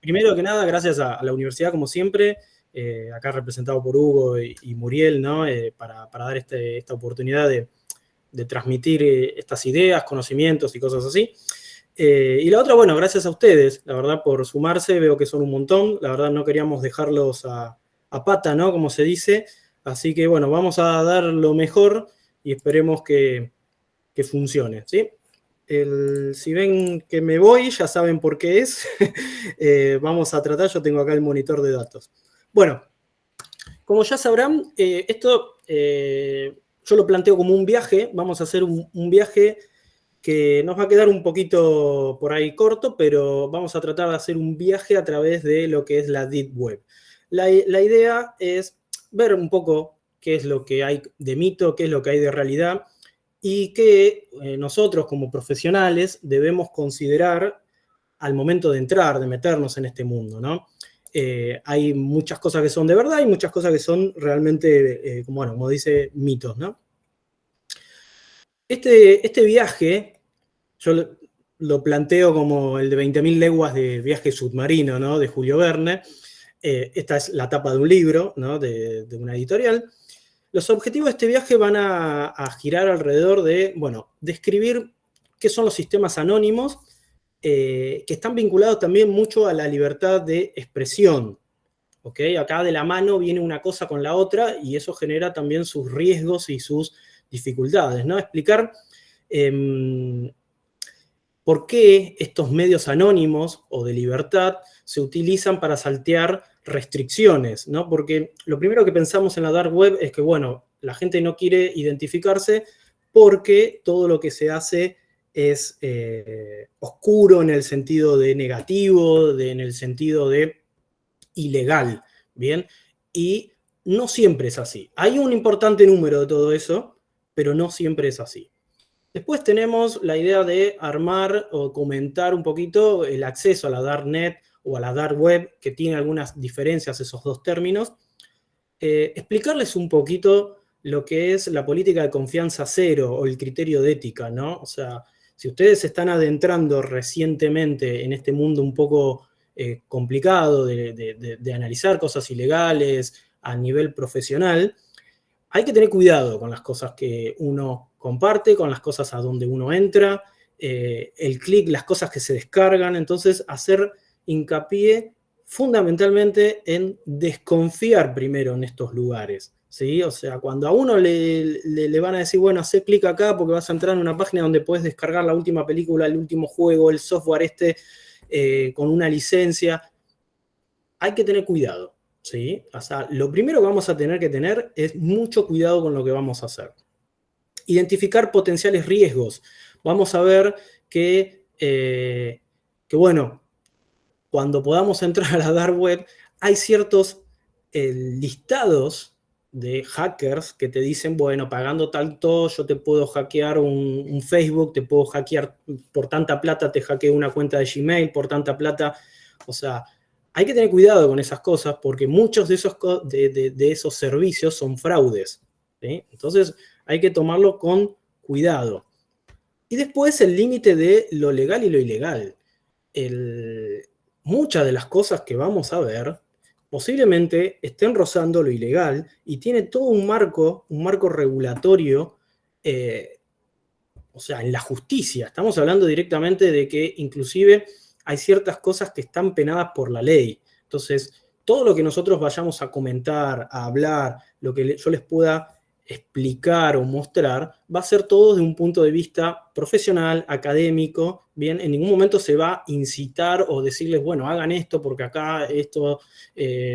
Primero que nada, gracias a la universidad, como siempre, acá representado por Hugo y Muriel, ¿no? Para dar esta oportunidad de transmitir estas ideas, conocimientos y cosas así. Y la otra, bueno, gracias a ustedes, la verdad, por sumarse, veo que son un montón, la verdad no queríamos dejarlos a pata, ¿no? Como se dice, así que bueno, vamos a dar lo mejor y esperemos que funcione, ¿sí? Si ven que me voy, ya saben por qué es. Vamos a tratar, yo tengo acá el monitor de datos. Bueno, como ya sabrán, esto yo lo planteo como un viaje, vamos a hacer un viaje que nos va a quedar un poquito por ahí corto, pero vamos a tratar de hacer un viaje a través de lo que es la Deep Web. La idea es ver un poco qué es lo que hay de mito, qué es lo que hay de realidad, y que nosotros como profesionales debemos considerar al momento de entrar, de meternos en este mundo, ¿no? Hay muchas cosas que son de verdad y muchas cosas que son realmente, como dice, mitos, ¿no? Este viaje, yo lo planteo como el de 20.000 leguas de viaje submarino, ¿no? De Julio Verne. Esta es la tapa de un libro, ¿no? de una editorial. Los objetivos de este viaje van a girar alrededor de, bueno, describir qué son los sistemas anónimos, que están vinculados también mucho a la libertad de expresión. ¿Okay? Acá de la mano viene una cosa con la otra y eso genera también sus riesgos y sus dificultades, ¿no? Explicar por qué estos medios anónimos o de libertad se utilizan para saltear restricciones, ¿no? Porque lo primero que pensamos en la dark web es que, bueno, la gente no quiere identificarse porque todo lo que se hace es oscuro en el sentido de negativo, en el sentido de ilegal, ¿bien? Y no siempre es así. Hay un importante número de todo eso, pero no siempre es así. Después tenemos la idea de armar o comentar un poquito el acceso a la darknet o a la dark web, que tiene algunas diferencias esos dos términos. Explicarles un poquito lo que es la política de confianza cero o el criterio de ética, ¿no? O sea, si ustedes se están adentrando recientemente en este mundo un poco complicado de analizar cosas ilegales a nivel profesional, hay que tener cuidado con las cosas que uno comparte, con las cosas a donde uno entra, el clic, las cosas que se descargan. Entonces, hacer hincapié fundamentalmente en desconfiar primero en estos lugares, ¿sí? O sea, cuando a uno le van a decir, bueno, haz clic acá porque vas a entrar en una página donde puedes descargar la última película, el último juego, el software con una licencia, hay que tener cuidado. ¿Sí? O sea, lo primero que vamos a tener que tener es mucho cuidado con lo que vamos a hacer. Identificar potenciales riesgos. Vamos a ver que bueno, cuando podamos entrar a la dark web, hay ciertos listados de hackers que te dicen, bueno, pagando tanto yo te puedo hackear un Facebook, te puedo hackear por tanta plata, te hackeo una cuenta de Gmail, por tanta plata, o sea, hay que tener cuidado con esas cosas porque muchos de esos servicios son fraudes, ¿sí? Entonces hay que tomarlo con cuidado. Y después el límite de lo legal y lo ilegal. Muchas de las cosas que vamos a ver posiblemente estén rozando lo ilegal y tiene todo un marco regulatorio, o sea, en la justicia. Estamos hablando directamente de que inclusive hay ciertas cosas que están penadas por la ley. Entonces, todo lo que nosotros vayamos a comentar, a hablar, lo que yo les pueda explicar o mostrar, va a ser todo desde un punto de vista profesional, académico, ¿bien? En ningún momento se va a incitar o decirles, bueno, hagan esto porque acá esto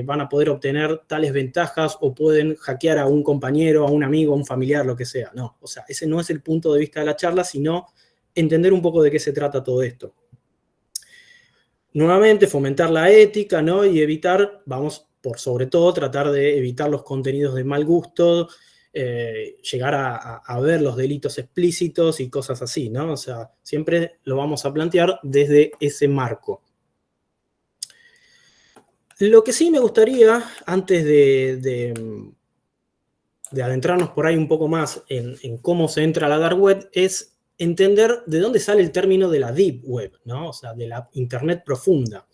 van a poder obtener tales ventajas o pueden hackear a un compañero, a un amigo, a un familiar, lo que sea. No, o sea, ese no es el punto de vista de la charla, sino entender un poco de qué se trata todo esto. Nuevamente, fomentar la ética, ¿no? Y evitar, vamos, por sobre todo, tratar de evitar los contenidos de mal gusto, llegar a ver los delitos explícitos y cosas así, ¿no? O sea, siempre lo vamos a plantear desde ese marco. Lo que sí me gustaría, antes de adentrarnos por ahí un poco más en cómo se entra a la dark web, es entender de dónde sale el término de la deep web, ¿no? O sea, de la internet profunda.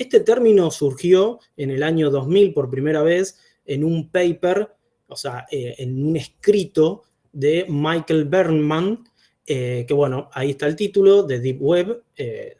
Este término surgió en el año 2000 por primera vez en un paper, o sea, en un escrito de Michael Berman, que bueno, ahí está el título de Deep Web,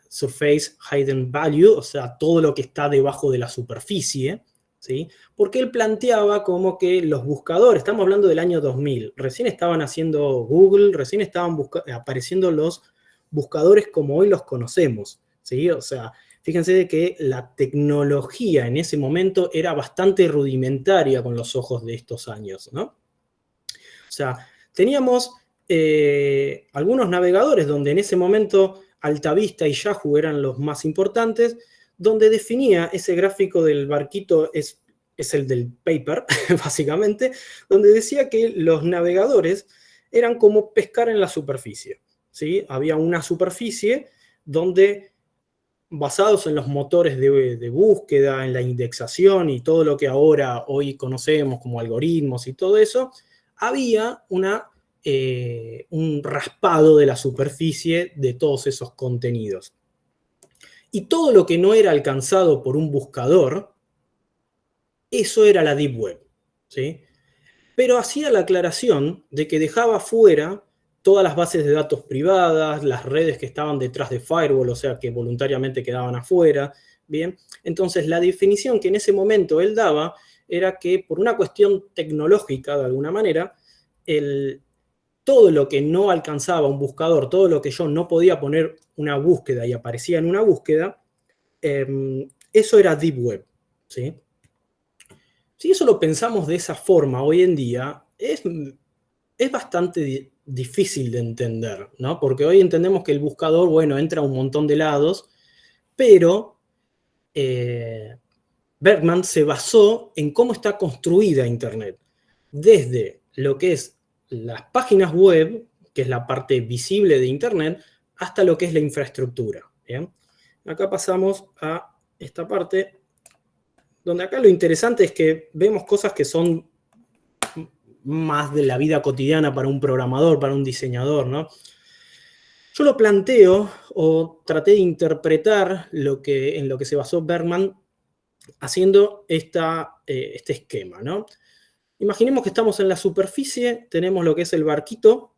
Surface Hidden Value, o sea, todo lo que está debajo de la superficie, ¿sí? Porque él planteaba como que los buscadores, estamos hablando del año 2000, recién estaban haciendo Google, recién estaban apareciendo los buscadores como hoy los conocemos, ¿sí? O sea, fíjense de que la tecnología en ese momento era bastante rudimentaria con los ojos de estos años, ¿no? O sea, teníamos algunos navegadores donde en ese momento Altavista y Yahoo eran los más importantes, donde definía ese gráfico del barquito, es el del paper, básicamente, donde decía que los navegadores eran como pescar en la superficie, ¿sí? Había una superficie donde, basados en los motores de búsqueda, en la indexación y todo lo que ahora hoy conocemos como algoritmos y todo eso, había un raspado de la superficie de todos esos contenidos. Y todo lo que no era alcanzado por un buscador, eso era la Deep Web, ¿sí? Pero hacía la aclaración de que dejaba fuera todas las bases de datos privadas, las redes que estaban detrás de firewall, o sea, que voluntariamente quedaban afuera, ¿bien? Entonces, la definición que en ese momento él daba era que por una cuestión tecnológica, de alguna manera, todo lo que no alcanzaba un buscador, todo lo que yo no podía poner una búsqueda y aparecía en una búsqueda, eso era Deep Web, ¿sí? Si eso lo pensamos de esa forma hoy en día, es bastante difícil de entender, ¿no? Porque hoy entendemos que el buscador, bueno, entra a un montón de lados, pero Bergman se basó en cómo está construida Internet, desde lo que es las páginas web, que es la parte visible de Internet, hasta lo que es la infraestructura, ¿bien? Acá pasamos a esta parte, donde acá lo interesante es que vemos cosas que son más de la vida cotidiana para un programador, para un diseñador, ¿no? Yo lo planteo o traté de interpretar en lo que se basó Bergman haciendo este esquema, ¿no? Imaginemos que estamos en la superficie, tenemos lo que es el barquito,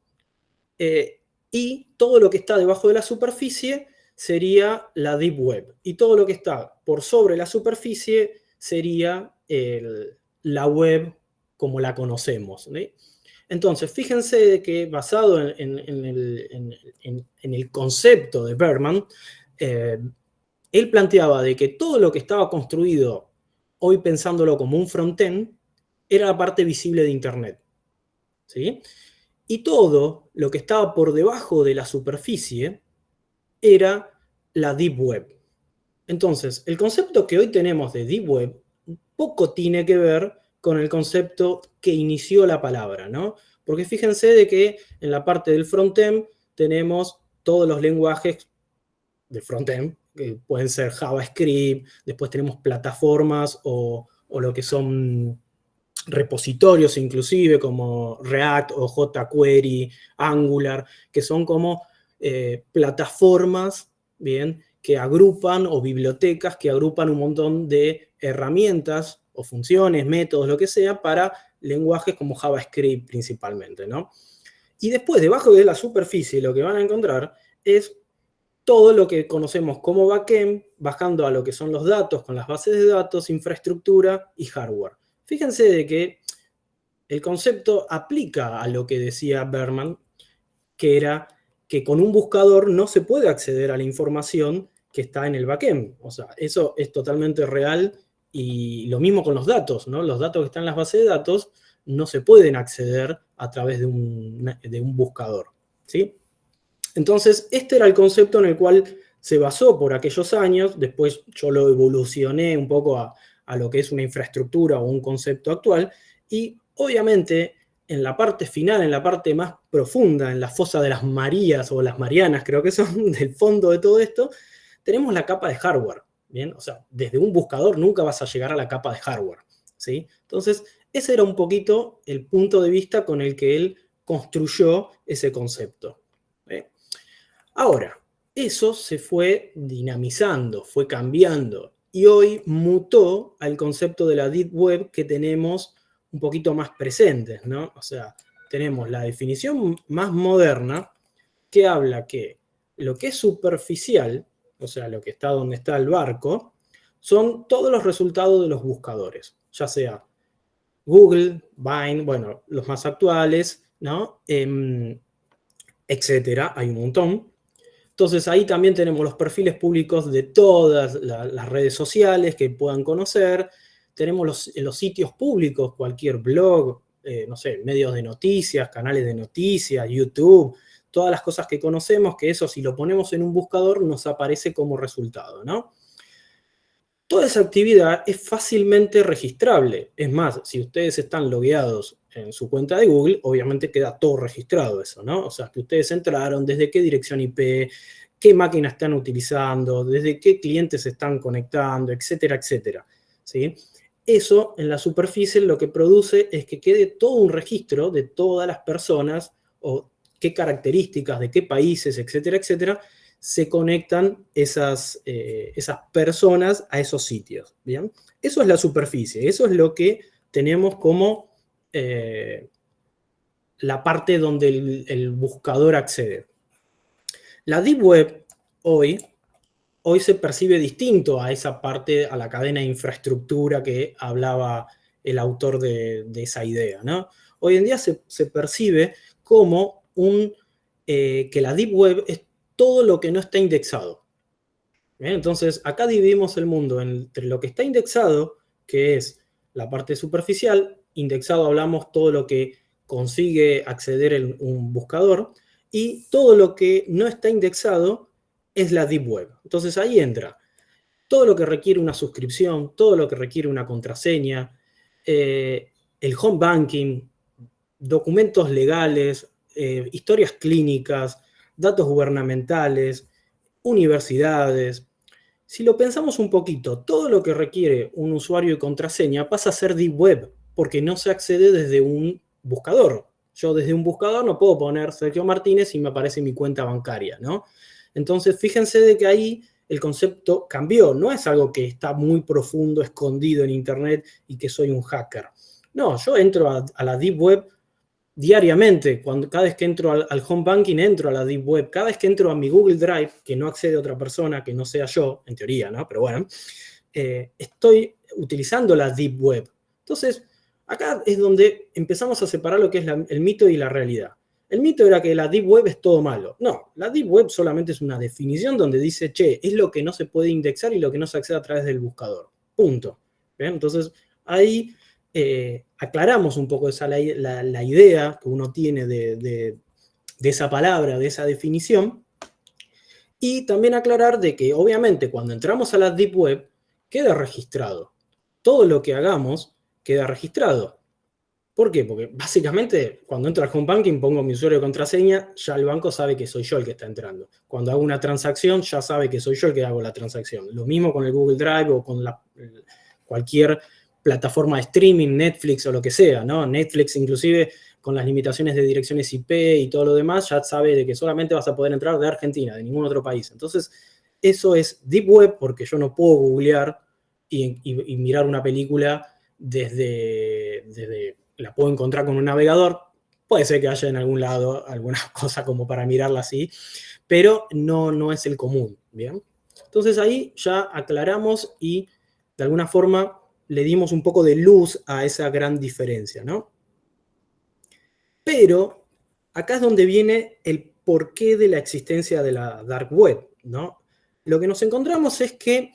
y todo lo que está debajo de la superficie sería la Deep Web. Y todo lo que está por sobre la superficie sería la web como la conocemos, ¿sí? Entonces, fíjense que basado en el concepto de Bergman, él planteaba de que todo lo que estaba construido, hoy pensándolo como un frontend, era la parte visible de Internet, ¿sí? Y todo lo que estaba por debajo de la superficie era la Deep Web. Entonces, el concepto que hoy tenemos de Deep Web poco tiene que ver con el concepto que inició la palabra, ¿no? Porque fíjense de que en la parte del frontend tenemos todos los lenguajes de frontend, que pueden ser JavaScript, después tenemos plataformas o lo que son repositorios inclusive, como React o jQuery, Angular, que son como plataformas, ¿bien?, que agrupan, o bibliotecas que agrupan un montón de herramientas o funciones, métodos, lo que sea, para lenguajes como JavaScript principalmente, ¿no? Y después, debajo de la superficie, lo que van a encontrar es todo lo que conocemos como backend, bajando a lo que son los datos con las bases de datos, infraestructura y hardware. Fíjense de que el concepto aplica a lo que decía Bergman, que era que con un buscador no se puede acceder a la información que está en el backend. O sea, eso es totalmente real, y lo mismo con los datos, ¿no? Los datos que están en las bases de datos no se pueden acceder a través de un buscador, ¿sí? Entonces, este era el concepto en el cual se basó por aquellos años. Después yo lo evolucioné un poco a lo que es una infraestructura o un concepto actual, y obviamente en la parte final, en la parte más profunda, en la fosa de las Marías o las Marianas, creo que son, del fondo de todo esto, tenemos la capa de hardware, ¿bien? O sea, desde un buscador nunca vas a llegar a la capa de hardware, ¿sí? Entonces, ese era un poquito el punto de vista con el que él construyó ese concepto, ¿sí? Ahora, eso se fue dinamizando, fue cambiando. y hoy mutó al concepto de la Deep Web que tenemos un poquito más presentes, ¿no? O sea, tenemos la definición más moderna que habla que lo que es superficial, o sea, lo que está donde está el barco, son todos los resultados de los buscadores, ya sea Google, Bing, bueno, los más actuales, ¿no? Etcétera, hay un montón. Entonces ahí también tenemos los perfiles públicos de todas las redes sociales que puedan conocer. Tenemos los sitios públicos, cualquier blog, no sé, medios de noticias, canales de noticias, YouTube, todas las cosas que conocemos, que eso si lo ponemos en un buscador nos aparece como resultado, ¿no? Toda esa actividad es fácilmente registrable. Es más, si ustedes están logueados en su cuenta de Google, obviamente queda todo registrado eso, ¿no? O sea, que ustedes entraron, desde qué dirección IP, qué máquina están utilizando, desde qué clientes se están conectando, etcétera, etcétera, ¿sí? Eso en la superficie lo que produce es que quede todo un registro de todas las personas o qué características, de qué países, etcétera, etcétera, se conectan esas personas a esos sitios, ¿bien? Eso es la superficie, eso es lo que tenemos como la parte donde el buscador accede. La Deep Web hoy se percibe distinto a esa parte, a la cadena de infraestructura que hablaba el autor de esa idea, ¿no? Hoy en día se percibe como que la Deep Web es todo lo que no está indexado. ¿Bien? Entonces, acá dividimos el mundo entre lo que está indexado, que es la parte superficial. Indexado hablamos todo lo que consigue acceder en un buscador, y todo lo que no está indexado es la Deep Web. Entonces ahí entra todo lo que requiere una suscripción, todo lo que requiere una contraseña, el home banking, documentos legales, historias clínicas, datos gubernamentales, universidades. Si lo pensamos un poquito, todo lo que requiere un usuario y contraseña pasa a ser Deep Web, porque no se accede desde un buscador. Yo desde un buscador no puedo poner Sergio Martínez y me aparece mi cuenta bancaria, ¿no? Entonces, fíjense de que ahí el concepto cambió. No es algo que está muy profundo, escondido en Internet y que soy un hacker. No, yo entro a la Deep Web diariamente. Cada vez que entro al home banking, entro a la Deep Web. Cada vez que entro a mi Google Drive, que no accede otra persona que no sea yo, en teoría, ¿no? Pero bueno, estoy utilizando la Deep Web. Entonces, acá es donde empezamos a separar lo que es el mito y la realidad. El mito era que la Deep Web es todo malo. No, la Deep Web solamente es una definición donde dice, che, es lo que no se puede indexar y lo que no se accede a través del buscador. Punto. ¿Bien? Entonces, ahí aclaramos un poco la idea que uno tiene de esa palabra, de esa definición, y también aclarar de que obviamente cuando entramos a la Deep Web queda registrado. Todo lo que hagamos queda registrado. ¿Por qué? Porque básicamente cuando entro al home banking pongo mi usuario y contraseña, ya el banco sabe que soy yo el que está entrando. Cuando hago una transacción ya sabe que soy yo el que hago la transacción. Lo mismo con el Google Drive o con cualquier plataforma de streaming, Netflix o lo que sea, ¿no? Netflix inclusive con las limitaciones de direcciones IP y todo lo demás, ya sabe de que solamente vas a poder entrar de Argentina, de ningún otro país. Entonces, eso es Deep Web porque yo no puedo googlear y mirar una película desde la puedo encontrar con un navegador. Puede ser que haya en algún lado alguna cosa como para mirarla así, pero no es el común, ¿bien? Entonces ahí ya aclaramos y de alguna forma le dimos un poco de luz a esa gran diferencia, ¿no? Pero acá es donde viene el porqué de la existencia de la Dark Web, ¿no? Lo que nos encontramos es que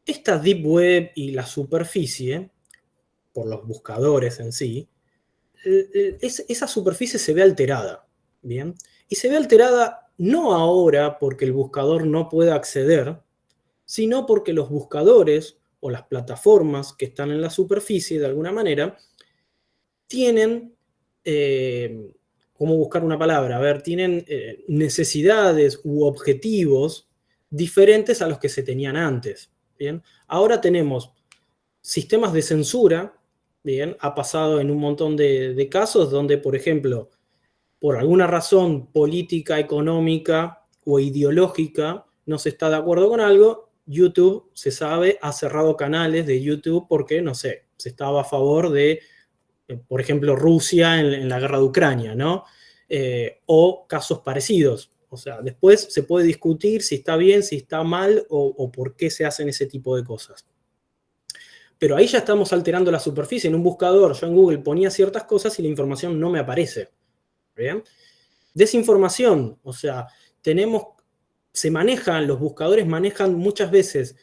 esta Deep Web y la superficie, por los buscadores en sí, esa superficie se ve alterada, ¿bien? Y se ve alterada no ahora porque el buscador no pueda acceder, sino porque los buscadores o las plataformas que están en la superficie, de alguna manera, tienen, ¿cómo buscar una palabra? A ver, tienen necesidades u objetivos diferentes a los que se tenían antes, ¿bien? Ahora tenemos sistemas de censura, bien, ha pasado en un montón de casos donde, por ejemplo, por alguna razón política, económica o ideológica no se está de acuerdo con algo, YouTube, se sabe, ha cerrado canales de YouTube porque, no sé, se estaba a favor de, por ejemplo, Rusia en la guerra de Ucrania, ¿no? O casos parecidos. O sea, después se puede discutir si está bien, si está mal o por qué se hacen ese tipo de cosas. Pero ahí ya estamos alterando la superficie. En un buscador, yo en Google ponía ciertas cosas y la información no me aparece. ¿Bien? Desinformación, o sea, los buscadores manejan muchas veces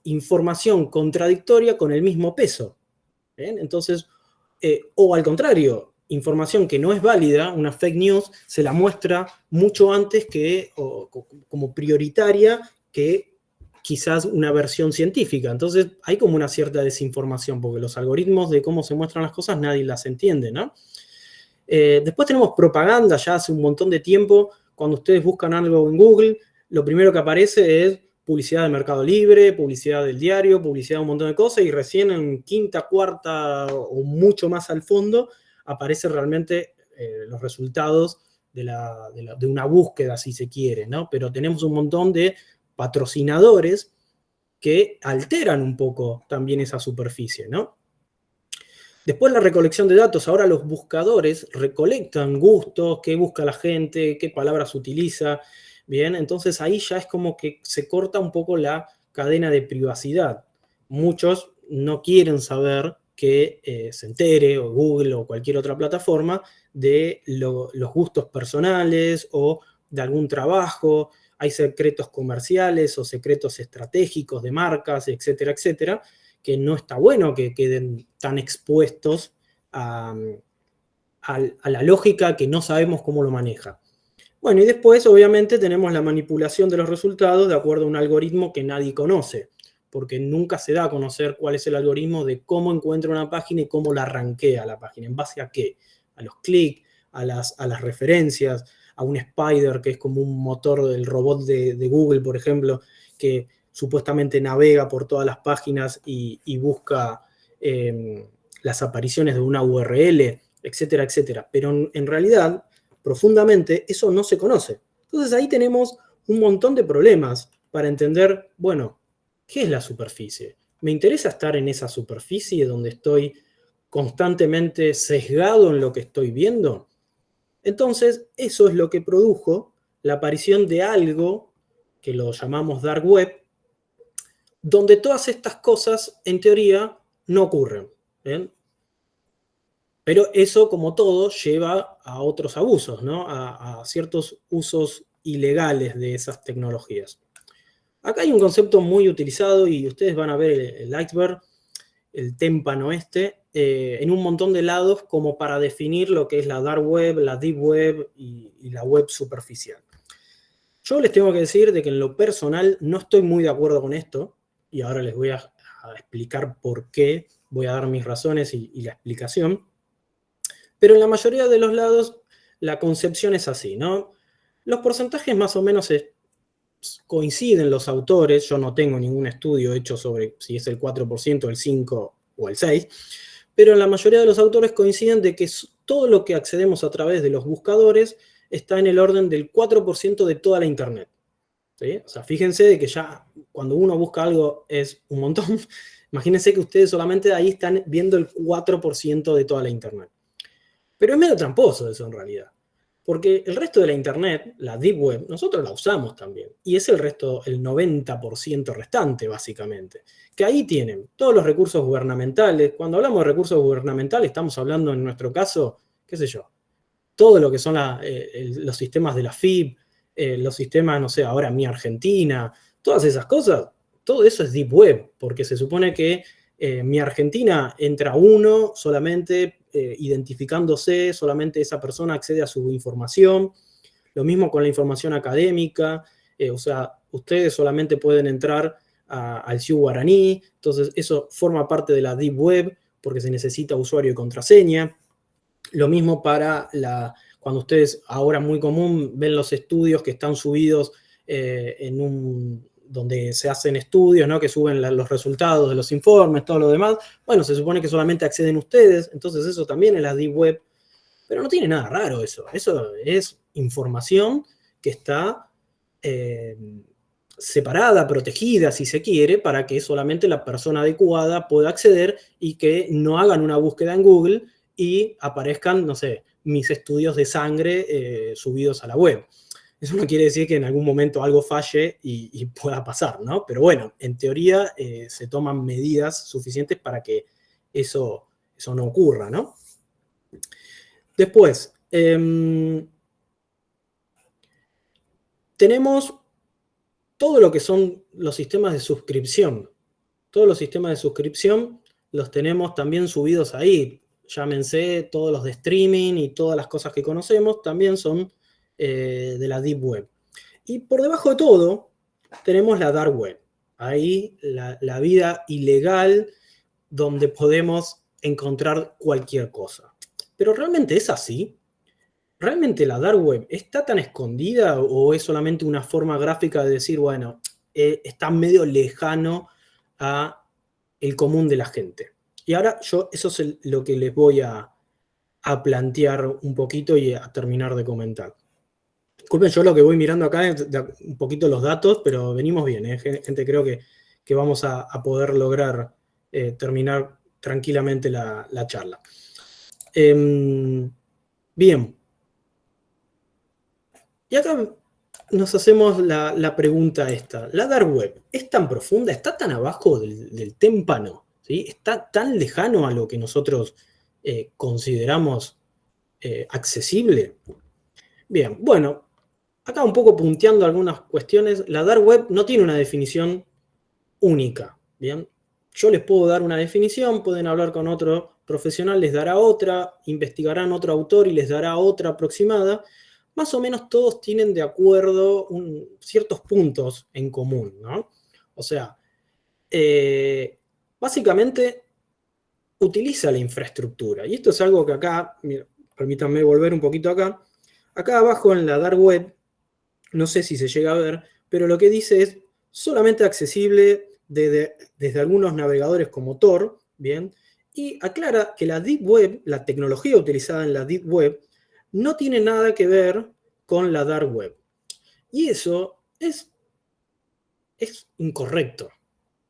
información contradictoria con el mismo peso. ¿Bien? Entonces, o al contrario, información que no es válida, una fake news, se la muestra mucho antes como prioritaria que quizás una versión científica. Entonces hay como una cierta desinformación, porque los algoritmos de cómo se muestran las cosas nadie las entiende, ¿no? Después tenemos propaganda ya hace un montón de tiempo. Cuando ustedes buscan algo en Google, lo primero que aparece es publicidad de Mercado Libre, publicidad del diario, publicidad de un montón de cosas, y recién en quinta, cuarta o mucho más al fondo aparecen realmente los resultados de una búsqueda, si se quiere, ¿no? Pero tenemos un montón de patrocinadores que alteran un poco también esa superficie, ¿no? Después la recolección de datos, ahora los buscadores recolectan gustos, qué busca la gente, qué palabras utiliza, bien, entonces ahí ya es como que se corta un poco la cadena de privacidad. Muchos no quieren saber que se entere, o Google o cualquier otra plataforma, de los gustos personales o de algún trabajo. Hay secretos comerciales o secretos estratégicos de marcas, etcétera, etcétera, que no está bueno que queden tan expuestos a la lógica que no sabemos cómo lo maneja. Bueno, y después obviamente tenemos la manipulación de los resultados de acuerdo a un algoritmo que nadie conoce, porque nunca se da a conocer cuál es el algoritmo de cómo encuentra una página y cómo la rankea la página, en base a qué, a los clics, a las referencias, a un spider que es como un motor del robot de Google, por ejemplo, que supuestamente navega por todas las páginas y busca las apariciones de una URL, etcétera, etcétera. Pero en realidad, profundamente, eso no se conoce. Entonces ahí tenemos un montón de problemas para entender, bueno, ¿qué es la superficie? ¿Me interesa estar en esa superficie donde estoy constantemente sesgado en lo que estoy viendo? Entonces, eso es lo que produjo la aparición de algo que lo llamamos dark web, donde todas estas cosas, en teoría, no ocurren. ¿Bien? Pero eso, como todo, lleva a otros abusos, ¿no? A ciertos usos ilegales de esas tecnologías. Acá hay un concepto muy utilizado y ustedes van a ver el iceberg, el témpano en un montón de lados como para definir lo que es la dark web, la deep web y la web superficial. Yo les tengo que decir de que en lo personal no estoy muy de acuerdo con esto, y ahora les voy a explicar por qué, voy a dar mis razones y la explicación. Pero en la mayoría de los lados la concepción es así, ¿no? Los porcentajes más o menos coinciden los autores, yo no tengo ningún estudio hecho sobre si es el 4%, el 5% o el 6%, pero en la mayoría de los autores coinciden de que todo lo que accedemos a través de los buscadores está en el orden del 4% de toda la Internet. ¿Sí? O sea, fíjense de que ya cuando uno busca algo es un montón. Imagínense que ustedes solamente ahí están viendo el 4% de toda la Internet. Pero es medio tramposo eso en realidad. Porque el resto de la Internet, la Deep Web, nosotros la usamos también. Y es el resto, el 90% restante, básicamente. Que ahí tienen todos los recursos gubernamentales. Cuando hablamos de recursos gubernamentales, estamos hablando en nuestro caso, qué sé yo, todo lo que son los sistemas de la FIP, los sistemas, no sé, ahora Mi Argentina, todas esas cosas, todo eso es Deep Web, porque se supone que Mi Argentina entra uno solamente identificándose, solamente esa persona accede a su información. Lo mismo con la información académica, o sea, ustedes solamente pueden entrar al Ciu Guaraní, entonces eso forma parte de la Deep Web porque se necesita usuario y contraseña. Lo mismo para cuando ustedes, ahora muy común, ven los estudios que están subidos donde se hacen estudios, ¿no? Que suben los resultados de los informes, todo lo demás. Bueno, se supone que solamente acceden ustedes, entonces eso también es la Deep Web. Pero no tiene nada raro eso. Eso es información que está separada, protegida, si se quiere, para que solamente la persona adecuada pueda acceder y que no hagan una búsqueda en Google y aparezcan, no sé, mis estudios de sangre subidos a la web. Eso no quiere decir que en algún momento algo falle y pueda pasar, ¿no? Pero bueno, en teoría se toman medidas suficientes para que eso no ocurra, ¿no? Después, tenemos todo lo que son los sistemas de suscripción. Todos los sistemas de suscripción los tenemos también subidos ahí. Llámense todos los de streaming y todas las cosas que conocemos también son de la Deep Web. Y por debajo de todo tenemos la Dark Web. Ahí la vida ilegal donde podemos encontrar cualquier cosa. Pero ¿realmente es así? ¿Realmente la Dark Web está tan escondida o es solamente una forma gráfica de decir, bueno, está medio lejano a el común de la gente? Y ahora eso es lo que les voy a plantear un poquito y a terminar de comentar. Disculpen, yo lo que voy mirando acá es un poquito los datos, pero venimos bien, gente, creo que vamos a poder lograr terminar tranquilamente la charla. Bien. Y acá nos hacemos la pregunta esta. ¿La Dark Web es tan profunda? ¿Está tan abajo del témpano? ¿Sí? ¿Está tan lejano a lo que nosotros consideramos accesible? Bien, bueno, acá un poco punteando algunas cuestiones. La Dark Web no tiene una definición única, ¿bien? Yo les puedo dar una definición, pueden hablar con otro profesional, les dará otra, investigarán otro autor y les dará otra aproximada. Más o menos todos tienen de acuerdo ciertos puntos en común, ¿no? O sea, básicamente utiliza la infraestructura. Y esto es algo que acá, mira, permítanme volver un poquito acá. Acá abajo en la Dark Web, no sé si se llega a ver, pero lo que dice es solamente accesible desde algunos navegadores como Tor, ¿bien? Y aclara que la Deep Web, la tecnología utilizada en la Deep Web, no tiene nada que ver con la Dark Web. Y eso es incorrecto,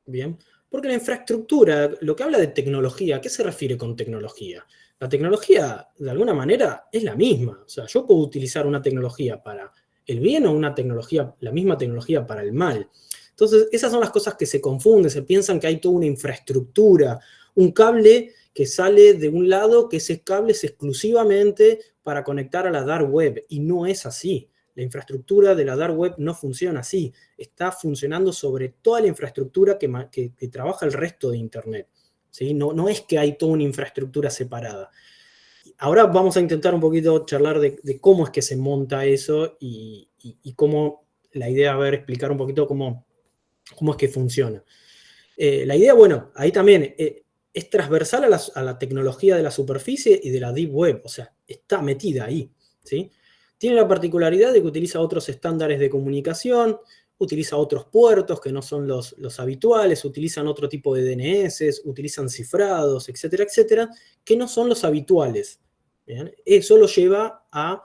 ¿bien? Porque la infraestructura, lo que habla de tecnología, ¿a qué se refiere con tecnología? La tecnología, de alguna manera, es la misma. O sea, yo puedo utilizar una tecnología para el bien o la misma tecnología para el mal. Entonces, esas son las cosas que se confunden, se piensan que hay toda una infraestructura, un cable que sale de un lado, que ese cable es exclusivamente para conectar a la Dark Web, y no es así. La infraestructura de la Dark Web no funciona así. Está funcionando sobre toda la infraestructura que trabaja el resto de Internet. ¿Sí? No es que hay toda una infraestructura separada. Ahora vamos a intentar un poquito charlar de cómo es que se monta eso y cómo la idea, a ver, explicar un poquito cómo es que funciona. La idea, bueno, ahí también es transversal a la tecnología de la superficie y de la Deep Web, o sea, está metida ahí, ¿sí? Tiene la particularidad de que utiliza otros estándares de comunicación, utiliza otros puertos que no son los habituales, utilizan otro tipo de DNS, utilizan cifrados, etcétera, etcétera, que no son los habituales. ¿Bien? Eso lo lleva a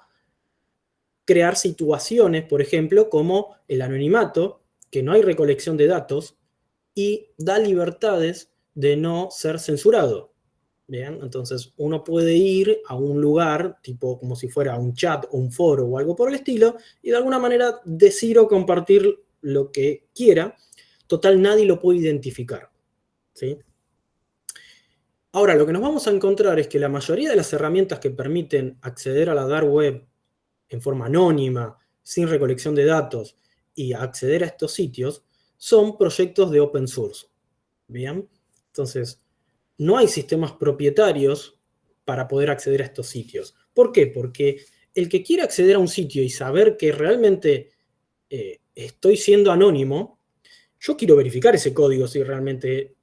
crear situaciones, por ejemplo, como el anonimato, que no hay recolección de datos, y da libertades de no ser censurado. Bien, entonces uno puede ir a un lugar, tipo como si fuera un chat o un foro o algo por el estilo, y de alguna manera decir o compartir lo que quiera. Total, nadie lo puede identificar, ¿sí? Ahora, lo que nos vamos a encontrar es que la mayoría de las herramientas que permiten acceder a la Dark Web en forma anónima, sin recolección de datos, y acceder a estos sitios, son proyectos de open source. ¿Bien? Entonces, no hay sistemas propietarios para poder acceder a estos sitios. ¿Por qué? Porque el que quiere acceder a un sitio y saber que realmente estoy siendo anónimo, yo quiero verificar ese código si realmente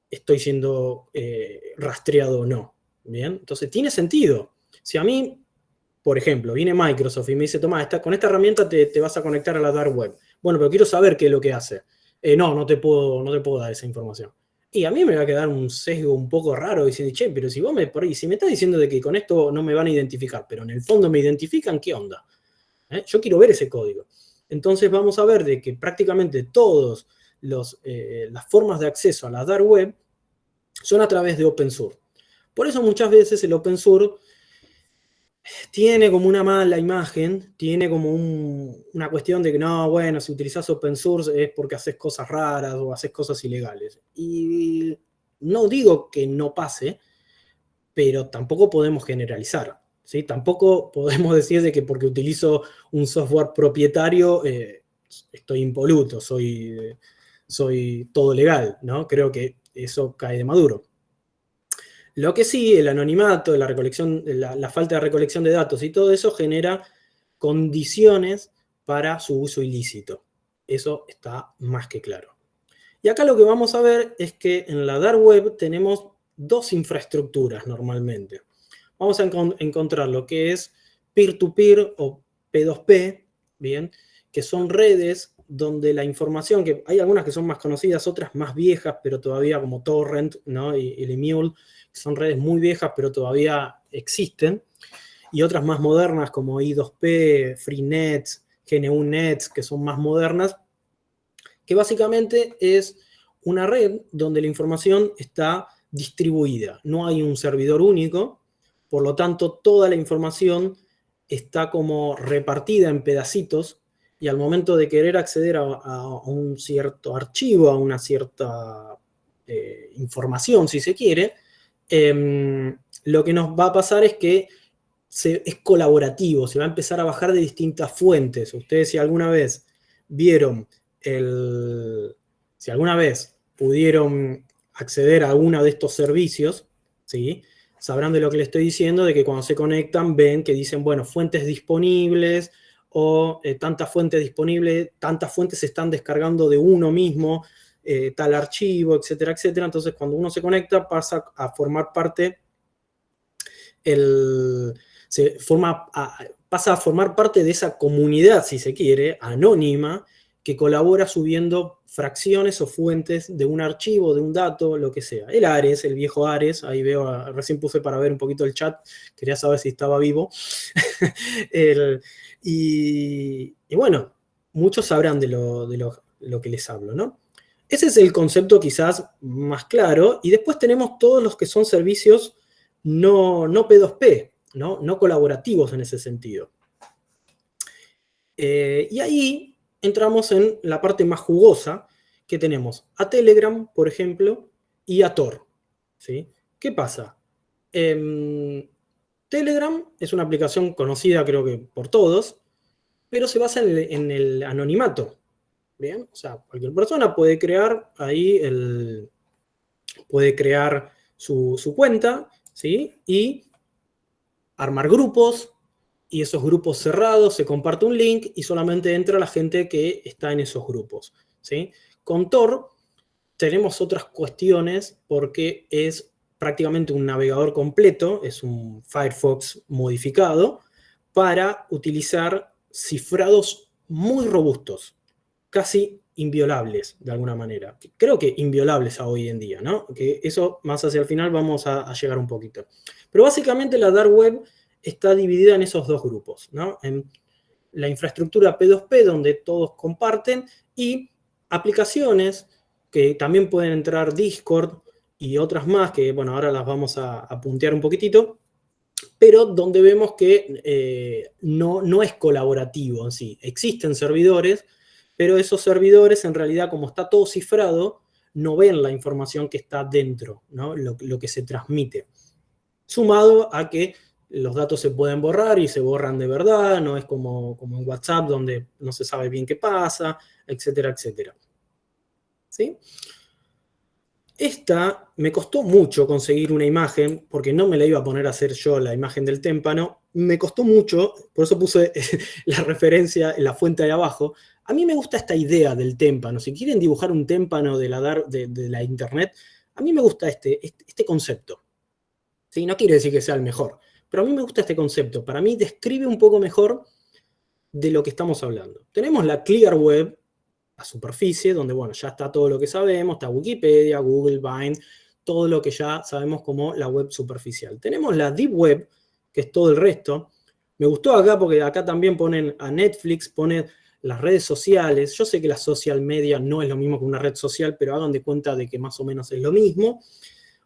estoy siendo rastreado o no. ¿Bien? Entonces, tiene sentido. Si a mí, por ejemplo, viene Microsoft y me dice, toma, con esta herramienta te vas a conectar a la Dark Web. Bueno, pero quiero saber qué es lo que hace. No te puedo dar esa información. Y a mí me va a quedar un sesgo un poco raro diciendo, che, pero si si me estás diciendo de que con esto no me van a identificar, pero en el fondo me identifican, ¿qué onda? Yo quiero ver ese código. Entonces vamos a ver de que prácticamente todas las formas de acceso a la dark web son a través de open source. Por eso muchas veces el open source tiene como una mala imagen, tiene como una cuestión de que no, bueno, si utilizas open source es porque haces cosas raras o haces cosas ilegales. Y no digo que no pase, pero tampoco podemos generalizar, ¿sí? Tampoco podemos decir de que porque utilizo un software propietario estoy impoluto, soy todo legal, ¿no? Creo que eso cae de maduro. Lo que sí, el anonimato, la recolección, la falta de recolección de datos y todo eso genera condiciones para su uso ilícito. Eso está más que claro. Y acá lo que vamos a ver es que en la dark web tenemos dos infraestructuras normalmente. Vamos a encontrar lo que es peer-to-peer o P2P, ¿bien? Que son redes donde la información, que hay algunas que son más conocidas, otras más viejas, pero todavía como Torrent, ¿no? y Limule, son redes muy viejas, pero todavía existen, y otras más modernas como I2P, Freenet, GNU-Net, que son más modernas, que básicamente es una red donde la información está distribuida. No hay un servidor único, por lo tanto, toda la información está como repartida en pedacitos y al momento de querer acceder a un cierto archivo, a una cierta información, si se quiere, lo que nos va a pasar es que es colaborativo, se va a empezar a bajar de distintas fuentes. Ustedes si alguna vez vieron si alguna vez pudieron acceder a alguno de estos servicios, ¿sí? Sabrán de lo que les estoy diciendo, de que cuando se conectan ven que dicen, bueno, fuentes disponibles o tantas fuentes disponibles, tantas fuentes se están descargando de uno mismo, tal archivo, etcétera, etcétera. Entonces, cuando uno se conecta, pasa a formar parte pasa a formar parte de esa comunidad, si se quiere, anónima, que colabora subiendo fracciones o fuentes de un archivo, de un dato, lo que sea. El Ares, el viejo Ares, ahí veo, recién puse para ver un poquito el chat, quería saber si estaba vivo. Y bueno, muchos sabrán de lo que les hablo, ¿no? Ese es el concepto quizás más claro, y después tenemos todos los que son servicios no P2P, no colaborativos en ese sentido. Y ahí entramos en la parte más jugosa, que tenemos a Telegram, por ejemplo, y a Tor, ¿sí? ¿Qué pasa? Telegram es una aplicación conocida creo que por todos, pero se basa en el anonimato, ¿bien? O sea, cualquier persona puede crear ahí puede crear su cuenta, ¿sí? Y armar grupos, y esos grupos cerrados se comparte un link y solamente entra la gente que está en esos grupos, ¿sí? Con Tor tenemos otras cuestiones porque es prácticamente un navegador completo, es un Firefox modificado para utilizar cifrados muy robustos, casi inviolables de alguna manera. Creo que inviolables a hoy en día, ¿no? Que eso más hacia el final vamos a llegar un poquito. Pero básicamente la dark web está dividida en esos dos grupos, ¿no? En la infraestructura P2P donde todos comparten y aplicaciones que también pueden entrar Discord y otras más que, bueno, ahora las vamos a puntear un poquitito, pero donde vemos que no es colaborativo en sí. Existen servidores, pero esos servidores en realidad, como está todo cifrado, no ven la información que está dentro, ¿no? Lo que se transmite. Sumado a que los datos se pueden borrar y se borran de verdad, no es como en WhatsApp donde no se sabe bien qué pasa, etcétera, etcétera. ¿Sí? Esta me costó mucho conseguir una imagen, porque no me la iba a poner a hacer yo la imagen del témpano. Me costó mucho, por eso puse la referencia en la fuente de abajo. A mí me gusta esta idea del témpano. Si quieren dibujar un témpano de la internet, a mí me gusta este concepto. ¿Sí? No quiere decir que sea el mejor, pero a mí me gusta este concepto. Para mí describe un poco mejor de lo que estamos hablando. Tenemos la clear web, la superficie, donde bueno, ya está todo lo que sabemos, está Wikipedia, Google, Vine, todo lo que ya sabemos como la web superficial. Tenemos la deep web, que es todo el resto. Me gustó acá porque acá también ponen a Netflix, pone las redes sociales. Yo sé que la social media no es lo mismo que una red social, pero hagan de cuenta de que más o menos es lo mismo.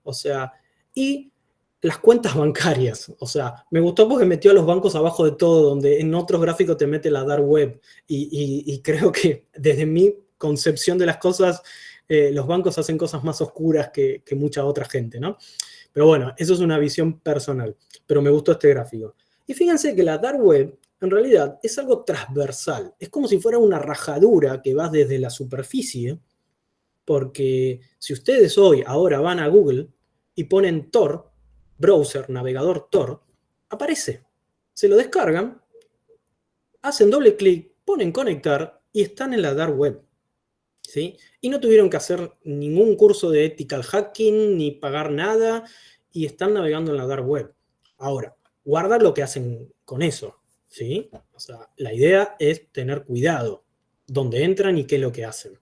O sea, y las cuentas bancarias. O sea, me gustó porque metió a los bancos abajo de todo, donde en otros gráficos te mete la dark web. Y creo que desde mi concepción de las cosas, los bancos hacen cosas más oscuras que mucha otra gente, ¿no? Pero bueno, eso es una visión personal. Pero me gustó este gráfico. Y fíjense que la dark web en realidad es algo transversal. Es como si fuera una rajadura que va desde la superficie, porque si ustedes ahora van a Google y ponen Tor, browser, navegador Tor, aparece. Se lo descargan, hacen doble clic, ponen conectar y están en la dark web. ¿Sí? Y no tuvieron que hacer ningún curso de ethical hacking ni pagar nada y están navegando en la dark web. Ahora, guarda lo que hacen con eso. ¿Sí? O sea, la idea es tener cuidado dónde entran y qué es lo que hacen.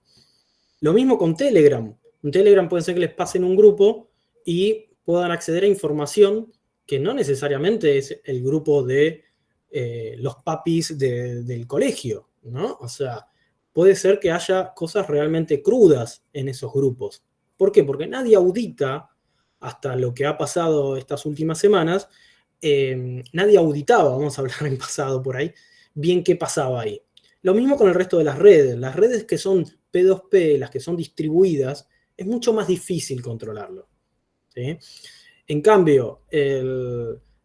Lo mismo con Telegram. En Telegram puede ser que les pasen un grupo y puedan acceder a información que no necesariamente es el grupo de los papis del colegio, ¿no? O sea, puede ser que haya cosas realmente crudas en esos grupos. ¿Por qué? Porque nadie audita, hasta lo que ha pasado estas últimas semanas, nadie auditaba, vamos a hablar en pasado por ahí, bien qué pasaba ahí. Lo mismo con el resto de las redes. Las redes que son P2P, las que son distribuidas, es mucho más difícil controlarlo. ¿Sí? En cambio,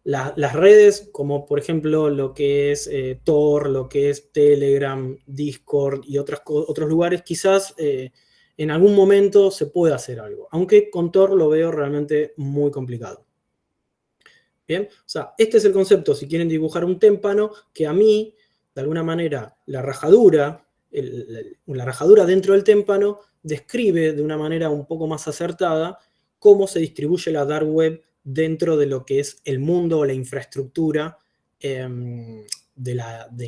las redes como por ejemplo lo que es Tor, lo que es Telegram, Discord y otros lugares, quizás en algún momento se puede hacer algo. Aunque con Tor lo veo realmente muy complicado. Bien, o sea, este es el concepto, si quieren dibujar un témpano, que a mí, de alguna manera, la rajadura dentro del témpano describe de una manera un poco más acertada cómo se distribuye la dark web dentro de lo que es el mundo o la infraestructura de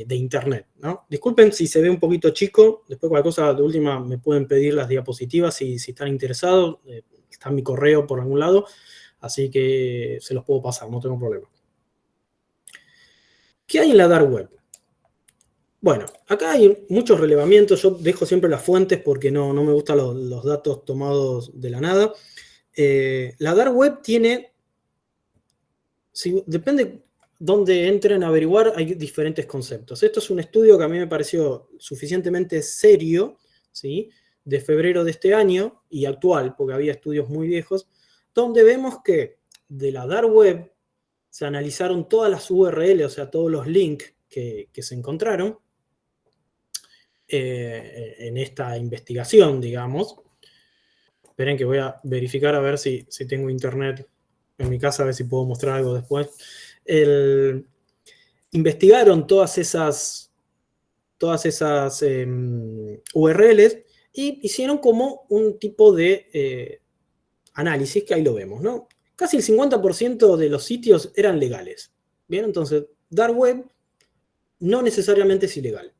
Internet, ¿no? Disculpen si se ve un poquito chico, después cualquier cosa de última me pueden pedir las diapositivas si están interesados, está mi correo por algún lado. Así que se los puedo pasar, no tengo problema. ¿Qué hay en la dark web? Bueno, acá hay muchos relevamientos. Yo dejo siempre las fuentes porque no me gustan los datos tomados de la nada. La dark web tiene, depende dónde entren a averiguar, hay diferentes conceptos. Esto es un estudio que a mí me pareció suficientemente serio, ¿sí? De febrero de este año y actual, porque había estudios muy viejos, donde vemos que de la dark web se analizaron todas las URL, o sea, todos los links que se encontraron en esta investigación, digamos. Esperen que voy a verificar a ver si tengo internet en mi casa, a ver si puedo mostrar algo después. Investigaron todas esas URLs y hicieron como un tipo de análisis, que ahí lo vemos, ¿no? Casi el 50% de los sitios eran legales. Bien, entonces, dark web no necesariamente es ilegal.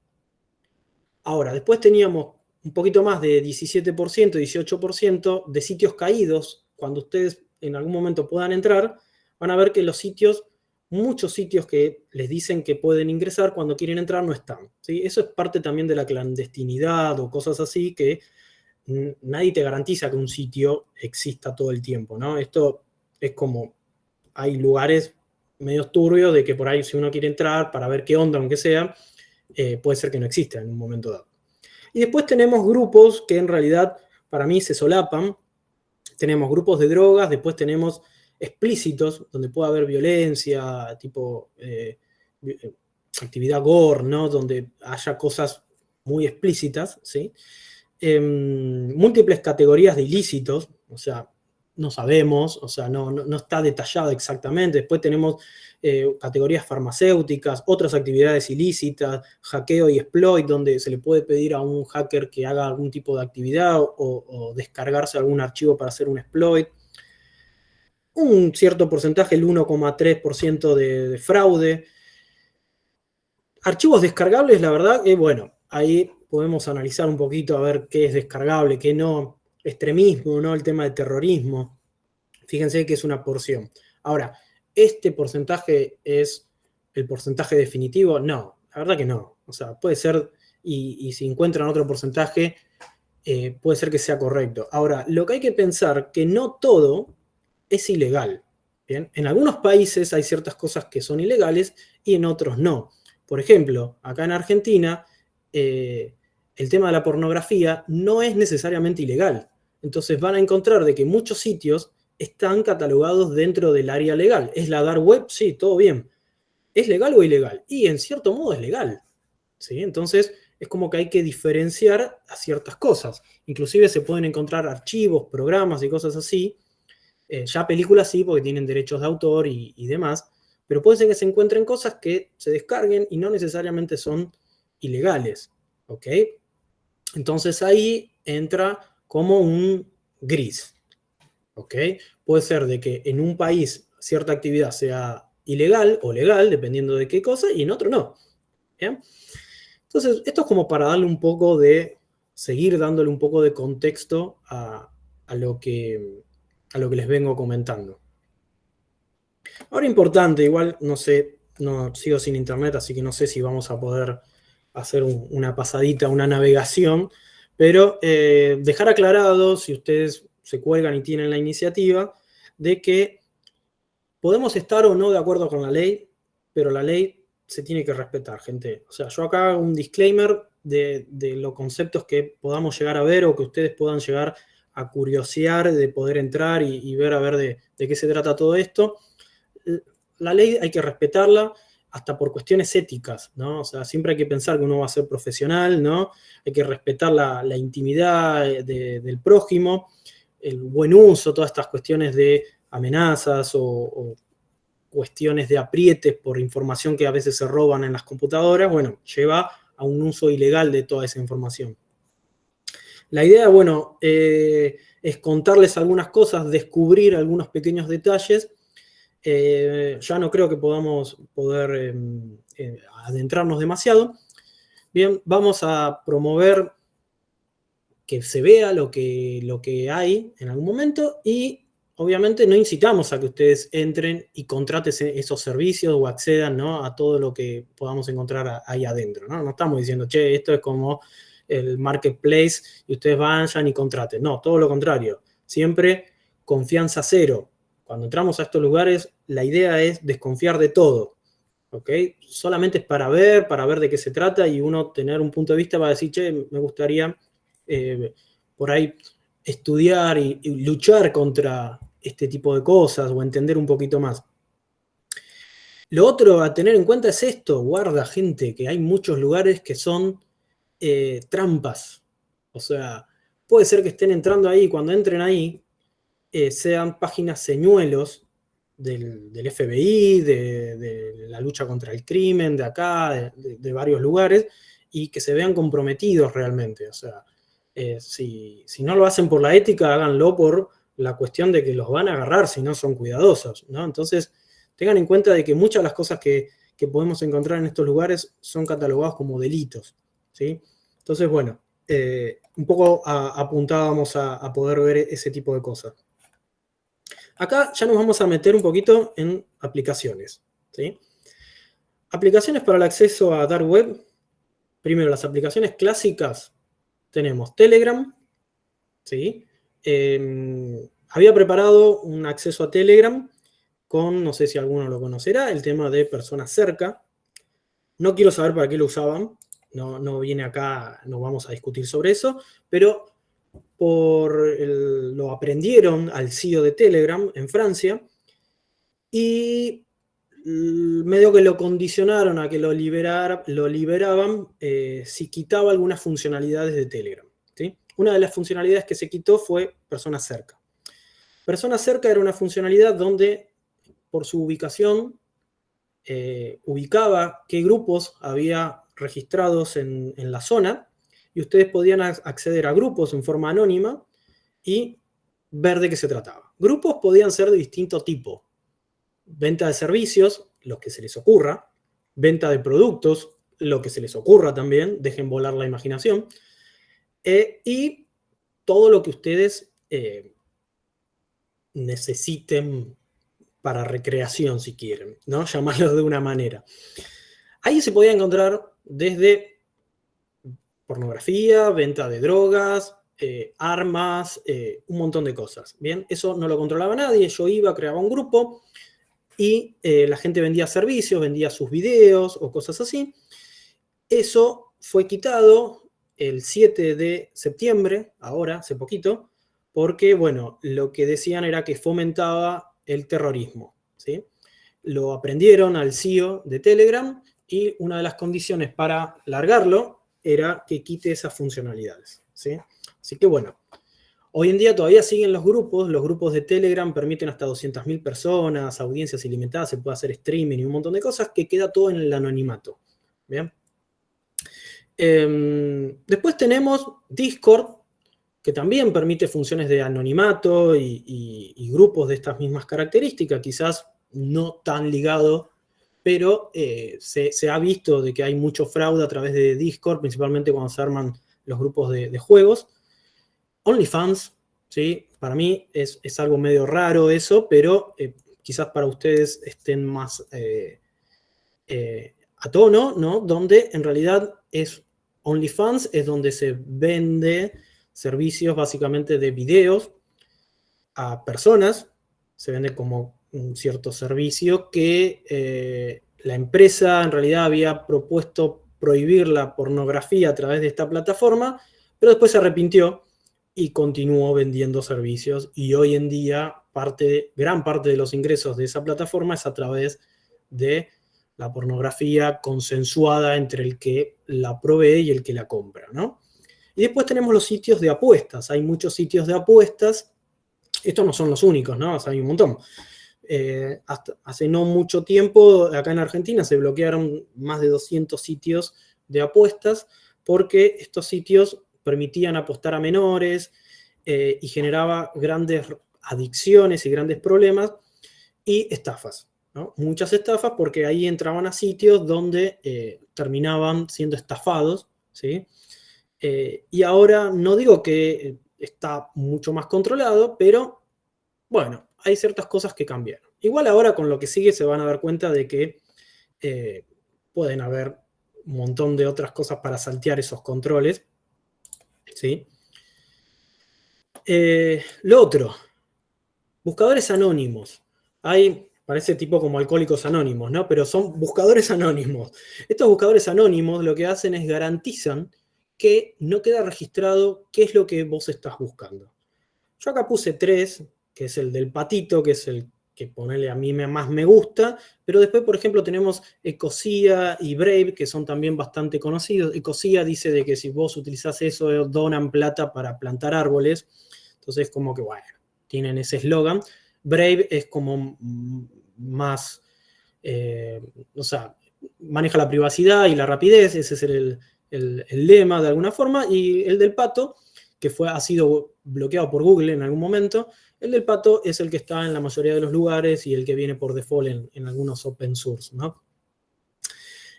Ahora, después teníamos un poquito más de 17%, 18% de sitios caídos. Cuando ustedes en algún momento puedan entrar, van a ver que los sitios, muchos sitios que les dicen que pueden ingresar, cuando quieren entrar no están. ¿Sí? Eso es parte también de la clandestinidad o cosas así que nadie te garantiza que un sitio exista todo el tiempo, ¿no? Esto es como, hay lugares medio turbios de que por ahí si uno quiere entrar para ver qué onda, aunque sea, puede ser que no exista en un momento dado. Y después tenemos grupos que en realidad para mí se solapan. Tenemos grupos de drogas, después tenemos explícitos, donde puede haber violencia, tipo actividad gore, ¿no? Donde haya cosas muy explícitas, ¿sí? Múltiples categorías de ilícitos, o sea, no sabemos, o sea, no está detallado exactamente. Después tenemos categorías farmacéuticas, otras actividades ilícitas, hackeo y exploit, donde se le puede pedir a un hacker que haga algún tipo de actividad o descargarse algún archivo para hacer un exploit. Un cierto porcentaje, el 1,3% de fraude. Archivos descargables, la verdad, bueno, ahí podemos analizar un poquito a ver qué es descargable, qué no. Extremismo, ¿no? El tema de terrorismo. Fíjense que es una porción. Ahora, ¿este porcentaje es el porcentaje definitivo? No, la verdad que no. O sea, puede ser y si encuentran otro porcentaje, puede ser que sea correcto. Ahora, lo que hay que pensar que no todo es ilegal. ¿Bien? En algunos países hay ciertas cosas que son ilegales y en otros no. Por ejemplo, acá en Argentina, el tema de la pornografía no es necesariamente ilegal. Entonces van a encontrar de que muchos sitios están catalogados dentro del área legal. ¿Es la dark web? Sí, todo bien. ¿Es legal o ilegal? Y en cierto modo es legal. ¿Sí? Entonces es como que hay que diferenciar a ciertas cosas. Inclusive se pueden encontrar archivos, programas y cosas así. Ya películas sí, porque tienen derechos de autor y demás. Pero puede ser que se encuentren cosas que se descarguen y no necesariamente son ilegales. ¿Ok? Entonces ahí entra como un gris. ¿Ok? Puede ser de que en un país cierta actividad sea ilegal o legal, dependiendo de qué cosa, y en otro no. ¿Bien? Entonces, esto es como para darle un poco de, seguir dándole un poco de contexto a lo que les vengo comentando. Ahora importante, igual no sé, no sigo sin internet, así que no sé si vamos a poder hacer una pasadita, una navegación, pero dejar aclarado, si ustedes se cuelgan y tienen la iniciativa, de que podemos estar o no de acuerdo con la ley, pero la ley se tiene que respetar, gente. O sea, yo acá hago un disclaimer de los conceptos que podamos llegar a ver o que ustedes puedan llegar a curiosear, de poder entrar y ver a ver de qué se trata todo esto. La ley hay que respetarla hasta por cuestiones éticas, ¿no? O sea, siempre hay que pensar que uno va a ser profesional, ¿no? Hay que respetar la intimidad del prójimo, el buen uso, todas estas cuestiones de amenazas o cuestiones de aprietes por información que a veces se roban en las computadoras, bueno, lleva a un uso ilegal de toda esa información. La idea, bueno, es contarles algunas cosas, descubrir algunos pequeños detalles. Ya no creo que podamos poder adentrarnos demasiado. Bien, vamos a promover que se vea lo que hay en algún momento y obviamente no incitamos a que ustedes entren y contraten esos servicios o accedan, ¿no?, a todo lo que podamos encontrar ahí adentro, ¿no? No estamos diciendo, che, esto es como el marketplace y ustedes vayan y contraten. No, todo lo contrario. Siempre confianza cero. Cuando entramos a estos lugares, la idea es desconfiar de todo. ¿Ok? Solamente es para ver de qué se trata y uno tener un punto de vista para decir, che, me gustaría por ahí estudiar y luchar contra este tipo de cosas o entender un poquito más. Lo otro a tener en cuenta es esto, guarda gente, que hay muchos lugares que son trampas. O sea, puede ser que estén entrando ahí, cuando entren ahí, sean páginas señuelos del FBI, de la lucha contra el crimen, de acá, de varios lugares, y que se vean comprometidos realmente. O sea, si no lo hacen por la ética, háganlo por la cuestión de que los van a agarrar si no son cuidadosos, ¿no? Entonces, tengan en cuenta de que muchas de las cosas que podemos encontrar en estos lugares son catalogados como delitos, ¿sí? Entonces, bueno, un poco apuntábamos a poder ver ese tipo de cosas. Acá ya nos vamos a meter un poquito en aplicaciones, ¿sí? Aplicaciones para el acceso a Dark Web. Primero, las aplicaciones clásicas. Tenemos Telegram, ¿sí? Había preparado un acceso a Telegram con, no sé si alguno lo conocerá, el tema de personas cerca. No quiero saber para qué lo usaban, no viene acá, no vamos a discutir sobre eso, pero lo aprendieron al CEO de Telegram en Francia y medio que lo condicionaron a que lo liberaban si quitaba algunas funcionalidades de Telegram, ¿sí? Una de las funcionalidades que se quitó fue Personas cerca. Personas cerca era una funcionalidad donde, por su ubicación, ubicaba qué grupos había registrados en la zona y ustedes podían acceder a grupos en forma anónima y ver de qué se trataba. Grupos podían ser de distinto tipo. Venta de servicios, lo que se les ocurra. Venta de productos, lo que se les ocurra también. Dejen volar la imaginación. Y todo lo que ustedes necesiten para recreación, si quieren, ¿no? Llamarlo de una manera. Ahí se podía encontrar desde pornografía, venta de drogas, armas, un montón de cosas. Bien, eso no lo controlaba nadie. Yo iba, creaba un grupo y la gente vendía servicios, vendía sus videos o cosas así. Eso fue quitado el 7 de septiembre, ahora, hace poquito, porque, bueno, lo que decían era que fomentaba el terrorismo, ¿sí? Lo aprendieron al CEO de Telegram y una de las condiciones para largarlo era que quite esas funcionalidades, ¿sí? Así que, bueno, hoy en día todavía siguen los grupos de Telegram permiten hasta 200.000 personas, audiencias ilimitadas, se puede hacer streaming y un montón de cosas, que queda todo en el anonimato, ¿bien? Después tenemos Discord, que también permite funciones de anonimato y grupos de estas mismas características, quizás no tan ligado, pero se ha visto de que hay mucho fraude a través de Discord, principalmente cuando se arman los grupos de juegos. OnlyFans, ¿sí? Para mí es algo medio raro eso, pero quizás para ustedes estén más a tono, ¿no? Donde en realidad es OnlyFans, es donde se vende servicios básicamente de videos a personas, se vende como un cierto servicio que la empresa en realidad había propuesto prohibir la pornografía a través de esta plataforma, pero después se arrepintió y continuó vendiendo servicios y hoy en día gran parte de los ingresos de esa plataforma es a través de la pornografía consensuada entre el que la provee y el que la compra, ¿no? Y después tenemos los sitios de apuestas. Hay muchos sitios de apuestas. Estos no son los únicos, ¿no? O sea, hay un montón. Hasta hace no mucho tiempo, acá en Argentina, se bloquearon más de 200 sitios de apuestas porque estos sitios permitían apostar a menores y generaba grandes adicciones y grandes problemas y estafas, ¿no? Muchas estafas porque ahí entraban a sitios donde terminaban siendo estafados, ¿sí? Y ahora no digo que está mucho más controlado, pero bueno, hay ciertas cosas que cambiaron. Igual ahora con lo que sigue se van a dar cuenta de que pueden haber un montón de otras cosas para saltear esos controles, ¿sí? Lo otro, buscadores anónimos. Parece tipo como alcohólicos anónimos, ¿no? Pero son buscadores anónimos. Estos buscadores anónimos lo que hacen es garantizan que no queda registrado qué es lo que vos estás buscando. Yo acá puse 3, que es el del patito, que es el que ponerle a mí más me gusta, pero después, por ejemplo, tenemos Ecosia y Brave, que son también bastante conocidos. Ecosia dice de que si vos utilizás eso, donan plata para plantar árboles. Entonces, como que, bueno, tienen ese eslogan. Brave es como más, o sea, maneja la privacidad y la rapidez, ese es el lema de alguna forma, y el del pato, que ha sido bloqueado por Google en algún momento, el del pato es el que está en la mayoría de los lugares y el que viene por default en algunos open source, ¿no?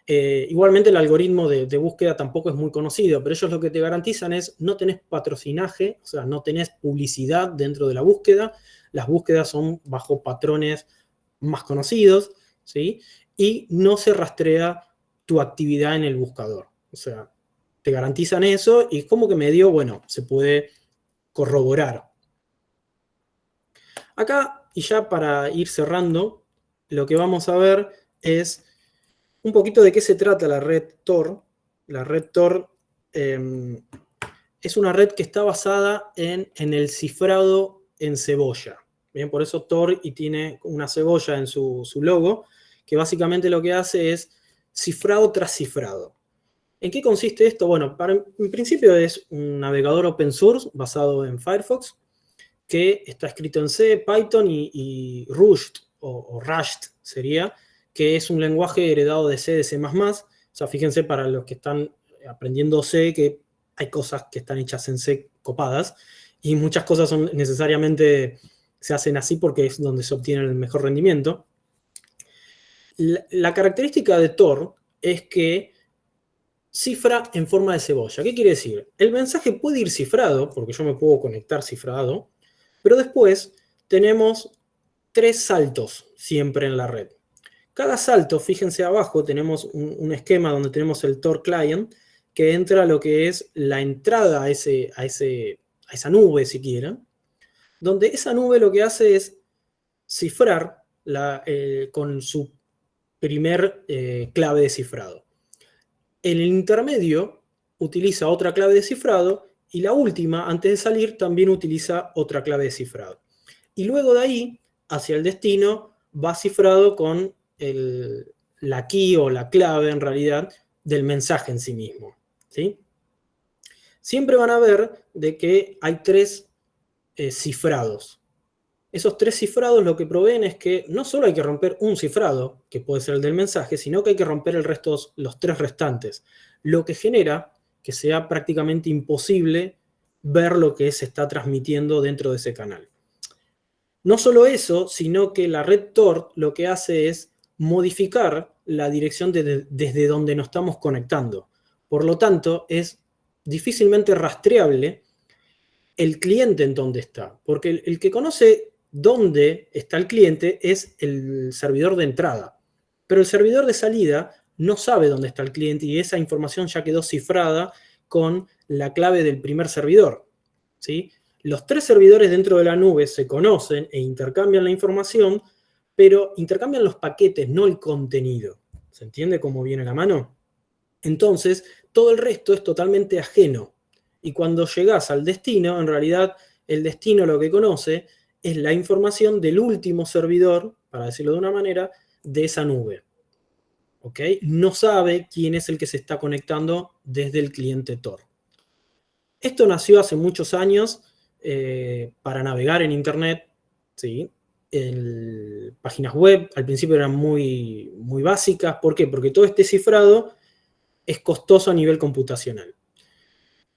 Igualmente el algoritmo de búsqueda tampoco es muy conocido, pero ellos lo que te garantizan es no tenés patrocinaje, o sea, no tenés publicidad dentro de la búsqueda, las búsquedas son bajo patrones más conocidos, ¿sí? Y no se rastrea tu actividad en el buscador, o sea, te garantizan eso y es como que medio, bueno, se puede corroborar. Acá, y ya para ir cerrando, lo que vamos a ver es un poquito de qué se trata la red Tor. La red Tor es una red que está basada en el cifrado en cebolla. Bien, por eso Tor y tiene una cebolla en su logo, que básicamente lo que hace es cifrado tras cifrado. ¿En qué consiste esto? Bueno, en principio es un navegador open source basado en Firefox, que está escrito en C, Python y Rust, o Rust sería, que es un lenguaje heredado de C, de C++. O sea, fíjense para los que están aprendiendo C, que hay cosas que están hechas en C copadas, y muchas cosas son necesariamente se hacen así porque es donde se obtiene el mejor rendimiento. La característica de Tor es que cifra en forma de cebolla. ¿Qué quiere decir? El mensaje puede ir cifrado, porque yo me puedo conectar cifrado, pero después tenemos 3 saltos siempre en la red. Cada salto, fíjense abajo, tenemos un esquema donde tenemos el Tor Client, que entra lo que es la entrada a esa nube, si quieren, donde esa nube lo que hace es cifrar con su primer clave de cifrado. En el intermedio utiliza otra clave de cifrado y la última, antes de salir, también utiliza otra clave de cifrado. Y luego de ahí, hacia el destino, va cifrado con la key o la clave, en realidad, del mensaje en sí mismo, ¿sí? Siempre van a ver de que hay 3 cifrados. Esos 3 cifrados lo que proveen es que no solo hay que romper un cifrado, que puede ser el del mensaje, sino que hay que romper los 3 restantes, lo que genera que sea prácticamente imposible ver lo que se está transmitiendo dentro de ese canal. No solo eso, sino que la red Tor lo que hace es modificar la dirección desde donde nos estamos conectando. Por lo tanto, es difícilmente rastreable el cliente en dónde está, porque el que conoce dónde está el cliente es el servidor de entrada, pero el servidor de salida no sabe dónde está el cliente y esa información ya quedó cifrada con la clave del primer servidor, ¿sí? Los 3 servidores dentro de la nube se conocen e intercambian la información, pero intercambian los paquetes, no el contenido. ¿Se entiende cómo viene la mano? Entonces, todo el resto es totalmente ajeno. Y cuando llegás al destino, en realidad, el destino lo que conoce es la información del último servidor, para decirlo de una manera, de esa nube. ¿Ok? No sabe quién es el que se está conectando desde el cliente Tor. Esto nació hace muchos años para navegar en Internet, ¿sí? Páginas web, al principio eran muy, muy básicas. ¿Por qué? Porque todo este cifrado es costoso a nivel computacional.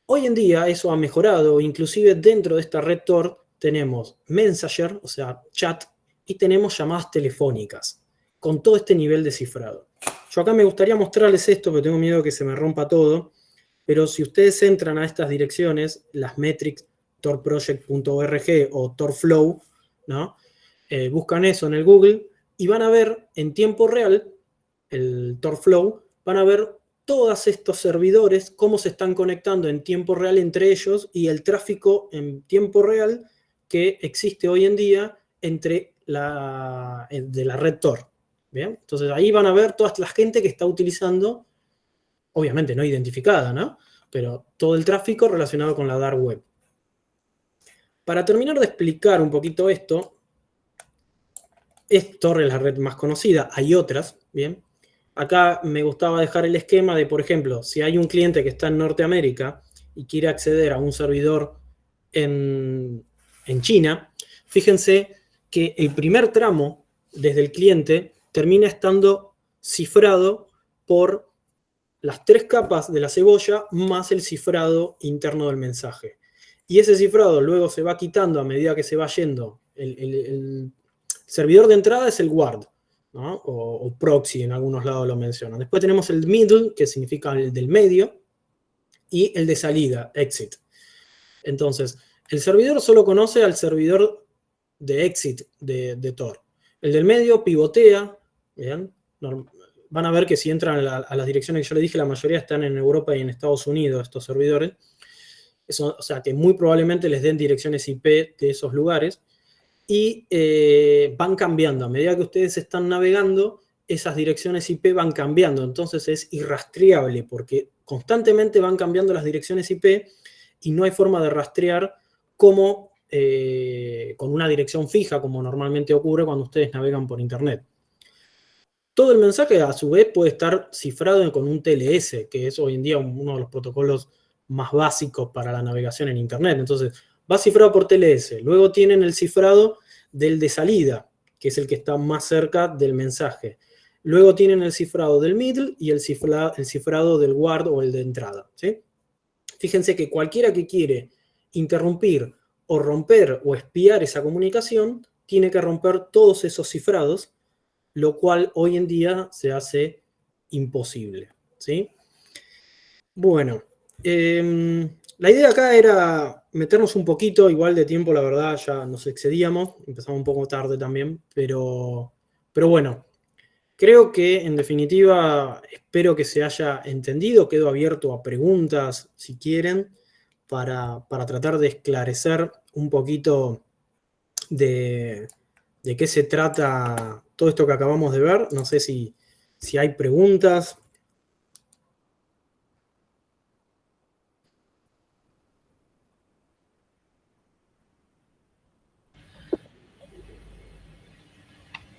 Hoy en día eso ha mejorado, inclusive dentro de esta red Tor tenemos Messenger, o sea, chat, y tenemos llamadas telefónicas, con todo este nivel de cifrado. Yo acá me gustaría mostrarles esto, pero tengo miedo que se me rompa todo, pero si ustedes entran a estas direcciones, las metrics, torproject.org o torflow, ¿no? Buscan eso en el Google y van a ver en tiempo real, el torflow, van a ver todos estos servidores, cómo se están conectando en tiempo real entre ellos y el tráfico en tiempo real que existe hoy en día entre de la red Tor. ¿Bien? Entonces ahí van a ver toda la gente que está utilizando, obviamente no identificada, ¿no? Pero todo el tráfico relacionado con la dark web. Para terminar de explicar un poquito esto, Tor es la red más conocida, hay otras, ¿bien? Acá me gustaba dejar el esquema de, por ejemplo, si hay un cliente que está en Norteamérica y quiere acceder a un servidor en China, fíjense que el primer tramo desde el cliente termina estando cifrado por las 3 capas de la cebolla más el cifrado interno del mensaje. Y ese cifrado luego se va quitando a medida que se va yendo. El servidor de entrada es el guard, ¿no? O proxy, en algunos lados lo mencionan. Después tenemos el middle, que significa el del medio, y el de salida, exit. Entonces, el servidor solo conoce al servidor de exit de Tor. El del medio pivotea, ¿bien? Van a ver que si entran a las direcciones que yo les dije, la mayoría están en Europa y en Estados Unidos, estos servidores. Eso, o sea, que muy probablemente les den direcciones IP de esos lugares. Y van cambiando. A medida que ustedes están navegando, esas direcciones IP van cambiando. Entonces es irrastreable porque constantemente van cambiando las direcciones IP y no hay forma de rastrear como con una dirección fija, como normalmente ocurre cuando ustedes navegan por Internet. Todo el mensaje, a su vez, puede estar cifrado con un TLS, que es hoy en día uno de los protocolos más básicos para la navegación en Internet. Entonces, va cifrado por TLS. Luego tienen el cifrado del de salida, que es el que está más cerca del mensaje. Luego tienen el cifrado del middle y el cifrado del guard o el de entrada, ¿sí? Fíjense que cualquiera que quiere interrumpir o romper o espiar esa comunicación tiene que romper todos esos cifrados, lo cual hoy en día se hace imposible, ¿sí? Bueno, la idea acá era meternos un poquito, igual de tiempo, la verdad, ya nos excedíamos, empezamos un poco tarde también, pero bueno, Creo que, en definitiva, espero que se haya entendido. Quedo abierto a preguntas, si quieren, para tratar de esclarecer un poquito de qué se trata todo esto que acabamos de ver. No sé si hay preguntas.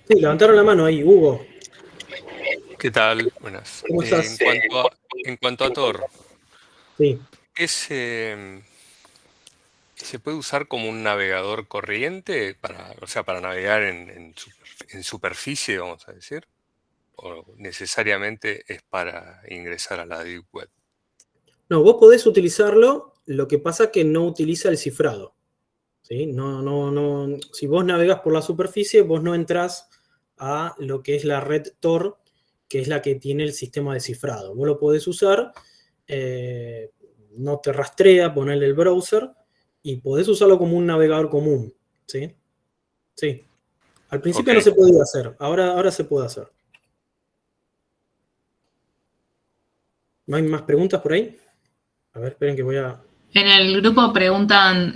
Sí, levantaron la mano ahí, Hugo. ¿Qué tal? Buenas. ¿Cómo estás? En cuanto a Tor, Sí. ¿es, se puede usar como un navegador corriente para, o sea, para navegar en superficie, vamos a decir? ¿O necesariamente es para ingresar a la Deep Web? No, vos podés utilizarlo, lo que pasa es que no utiliza el cifrado. ¿Sí? Si vos navegás por la superficie, vos no entrás a lo que es la red Tor, que es la que tiene el sistema de cifrado. Vos lo podés usar, eh, no te rastrea, ponerle el browser y podés usarlo como un navegador común. ¿Sí? Sí. Al Ok. principio no se podía hacer, ahora se puede hacer. ¿No hay más preguntas por ahí? A ver, esperen que voy a... En el grupo preguntan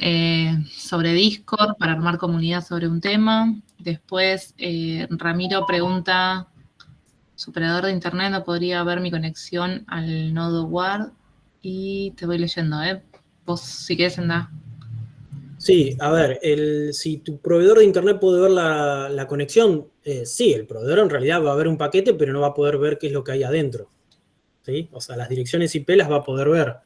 sobre Discord para armar comunidad sobre un tema. Después Ramiro pregunta, su operador de internet no podría ver mi conexión al nodo WAR. Y te voy leyendo, ¿eh? Vos si querés andá. Sí, a ver, si tu proveedor de internet puede ver la conexión, sí, el proveedor en realidad va a ver un paquete, pero no va a poder ver qué es lo que hay adentro. ¿Sí? O sea, las direcciones IP las va a poder ver,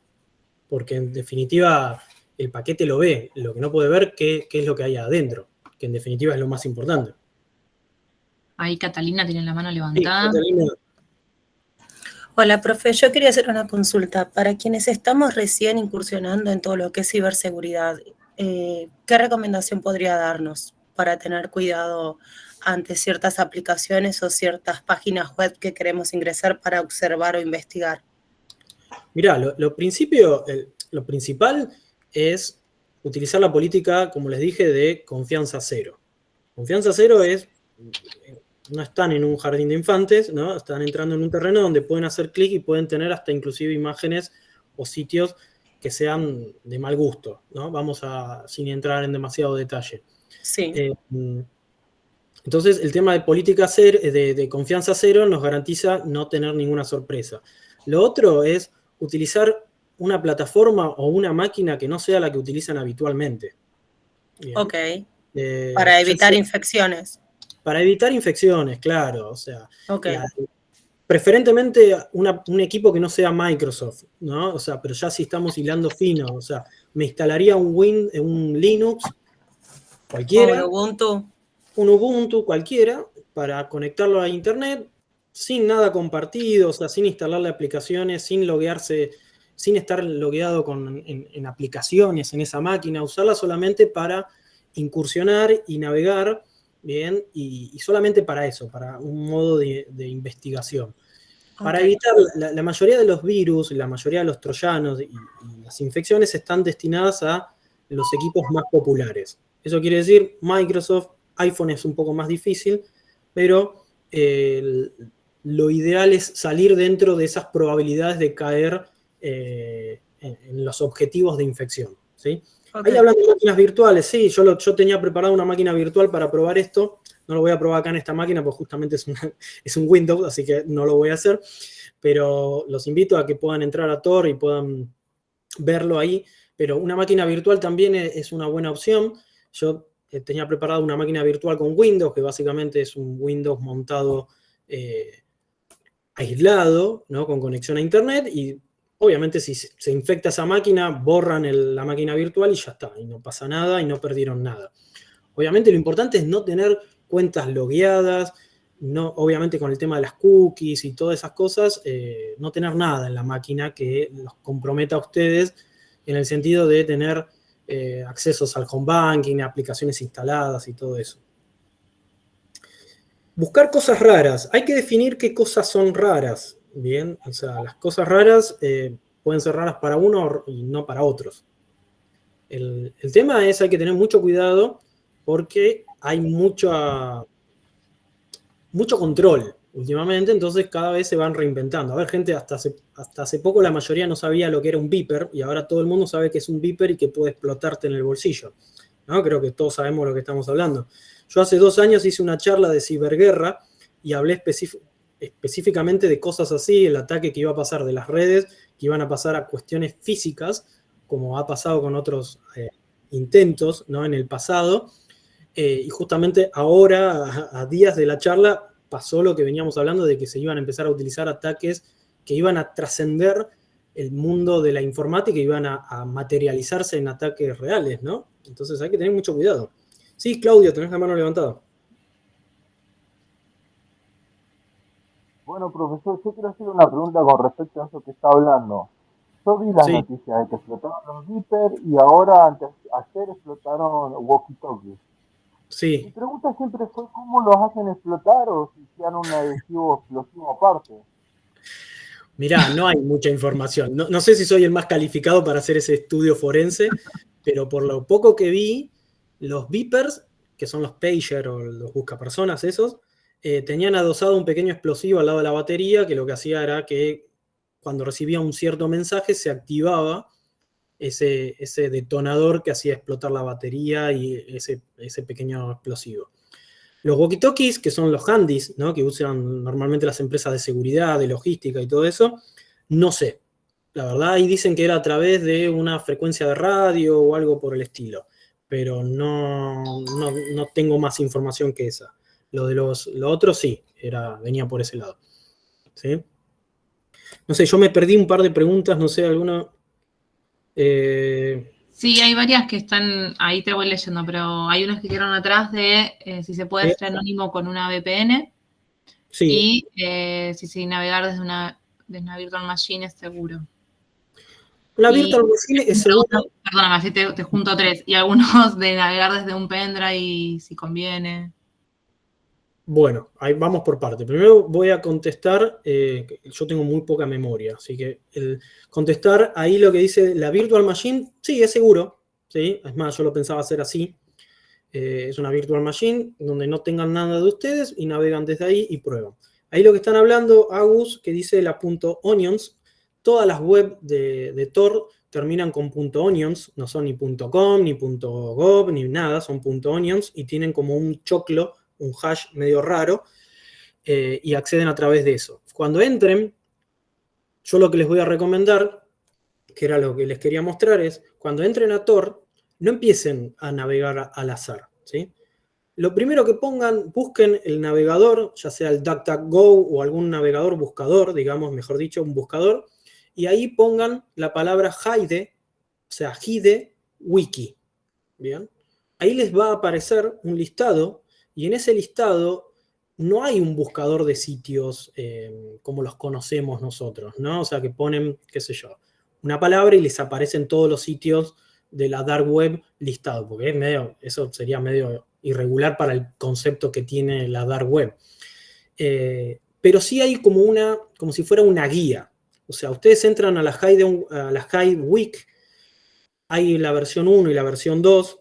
porque en definitiva el paquete lo ve, lo que no puede ver qué es lo que hay adentro, que en definitiva es lo más importante. Ahí Catalina tiene la mano Sí, levantada. Catalina. Hola, profe. Yo quería hacer una consulta. Para quienes estamos recién incursionando en todo lo que es ciberseguridad, ¿qué recomendación podría darnos para tener cuidado ante ciertas aplicaciones o ciertas páginas web que queremos ingresar para observar o investigar? Mirá, lo principal es utilizar la política, como les dije, de confianza cero. Confianza cero es, no están en un jardín de infantes, ¿no? Están entrando en un terreno donde pueden hacer clic y pueden tener hasta inclusive imágenes o sitios que sean de mal gusto, ¿no? Sin entrar en demasiado detalle. Sí. Entonces, el tema de política cero, de confianza cero nos garantiza no tener ninguna sorpresa. Lo otro es utilizar una plataforma o una máquina que no sea la que utilizan habitualmente. Bien. Ok. Para evitar sea, infecciones. para evitar infecciones, claro. O sea, Ok. preferentemente un equipo que no sea Microsoft, ¿no? O sea, pero ya si estamos hilando fino, o sea, me instalaría un Linux cualquiera. O Ubuntu. Un Ubuntu cualquiera para conectarlo a internet sin nada compartido, o sea, sin instalarle aplicaciones, sin loguearse, sin estar logueado en aplicaciones en esa máquina, usarla solamente para incursionar y navegar, bien, y solamente para eso, para un modo de investigación. Para Okay. evitar, la mayoría de los virus, la mayoría de los troyanos y las infecciones están destinadas a los equipos más populares. Eso quiere decir, Microsoft, iPhone es un poco más difícil, pero lo ideal es salir dentro de esas probabilidades de caer en los objetivos de infección. ¿Sí? Okay. Ahí hablando de máquinas virtuales, sí, yo tenía preparada una máquina virtual para probar esto. No lo voy a probar acá en esta máquina porque justamente es un Windows, así que no lo voy a hacer. Pero los invito a que puedan entrar a Tor y puedan verlo ahí. Pero una máquina virtual también es una buena opción. Yo tenía preparada una máquina virtual con Windows, que básicamente es un Windows montado aislado, ¿no? Con conexión a Internet, y obviamente si se infecta esa máquina, borran la máquina virtual y ya está, y no pasa nada y no perdieron nada. Obviamente lo importante es no tener cuentas logueadas, no, obviamente con el tema de las cookies y todas esas cosas, no tener nada en la máquina que los comprometa a ustedes en el sentido de tener accesos al home banking, aplicaciones instaladas y todo eso. Buscar cosas raras. Hay que definir qué cosas son raras. Bien, o sea, las cosas raras pueden ser raras para uno y no para otros. El tema es, hay que tener mucho cuidado porque hay mucho control. últimamente, entonces cada vez se van reinventando. A ver, gente, hasta hace poco la mayoría no sabía lo que era un beeper, y ahora todo el mundo sabe que es un beeper y que puede explotarte en el bolsillo, ¿no? Creo que todos sabemos lo que estamos hablando. Yo hace 2 años hice una charla de ciberguerra y hablé específicamente de cosas así, el ataque que iba a pasar de las redes, que iban a pasar a cuestiones físicas, como ha pasado con otros intentos, ¿no?, en el pasado. Y justamente ahora, a días de la charla, pasó lo que veníamos hablando de que se iban a empezar a utilizar ataques que iban a trascender el mundo de la informática y iban a materializarse en ataques reales, ¿no? Entonces hay que tener mucho cuidado. Sí, Claudio, tenés la mano levantada. Bueno, profesor, yo quiero hacer una pregunta con respecto a eso que está hablando. Yo vi las noticias de que explotaron los Viper y ahora, ayer explotaron walkie-talkies. Sí. Mi pregunta siempre fue cómo los hacen explotar o si sean un adhesivo explosivo aparte. Mirá, no hay mucha información. No sé si soy el más calificado para hacer ese estudio forense, pero por lo poco que vi, los beepers, que son los pager o los buscapersonas esos, tenían adosado un pequeño explosivo al lado de la batería, que lo que hacía era que cuando recibía un cierto mensaje se activaba ese detonador que hacía explotar la batería y ese pequeño explosivo. Los walkie-talkies, que son los handys, ¿no?, que usan normalmente las empresas de seguridad, de logística y todo eso, no sé. La verdad, ahí dicen que era a través de una frecuencia de radio o algo por el estilo, pero no tengo más información que esa. Lo otro sí, venía por ese lado. ¿Sí? No sé, yo me perdí un par de preguntas, no sé, alguna... Sí, hay varias que están, ahí te voy leyendo, pero hay unas que quedaron atrás de si se puede ser anónimo con una VPN. Sí. Y si navegar desde una Virtual Machine es seguro. La Virtual Machine es seguro. Perdóname, así te junto 3. Y algunos de navegar desde un pendrive, si conviene. Bueno, ahí vamos por parte. Primero voy a contestar, yo tengo muy poca memoria, así que contestar ahí lo que dice la Virtual Machine, sí, es seguro, ¿sí? Es más, yo lo pensaba hacer así. Es una Virtual Machine donde no tengan nada de ustedes y navegan desde ahí y prueban. Ahí lo que están hablando, Agus, que dice la .onions, todas las web de Tor terminan con .onions, no son ni .com, ni .gov, ni nada, son .onions y tienen como un choclo, un hash medio raro, y acceden a través de eso. Cuando entren, yo lo que les voy a recomendar, que era lo que les quería mostrar, es cuando entren a Tor, no empiecen a navegar al azar, ¿sí? Lo primero que busquen el navegador, ya sea el DuckDuckGo o algún navegador buscador, digamos, mejor dicho, un buscador, y ahí pongan la palabra Hide, o sea, Hide Wiki, ¿bien? Ahí les va a aparecer un listado, y en ese listado no hay un buscador de sitios como los conocemos nosotros, ¿no? O sea, que ponen, qué sé yo, una palabra y les aparecen todos los sitios de la dark web listados, porque eso sería medio irregular para el concepto que tiene la dark web. Pero sí hay como si fuera una guía. O sea, ustedes entran a la Hide Week, hay la versión 1 y la versión 2,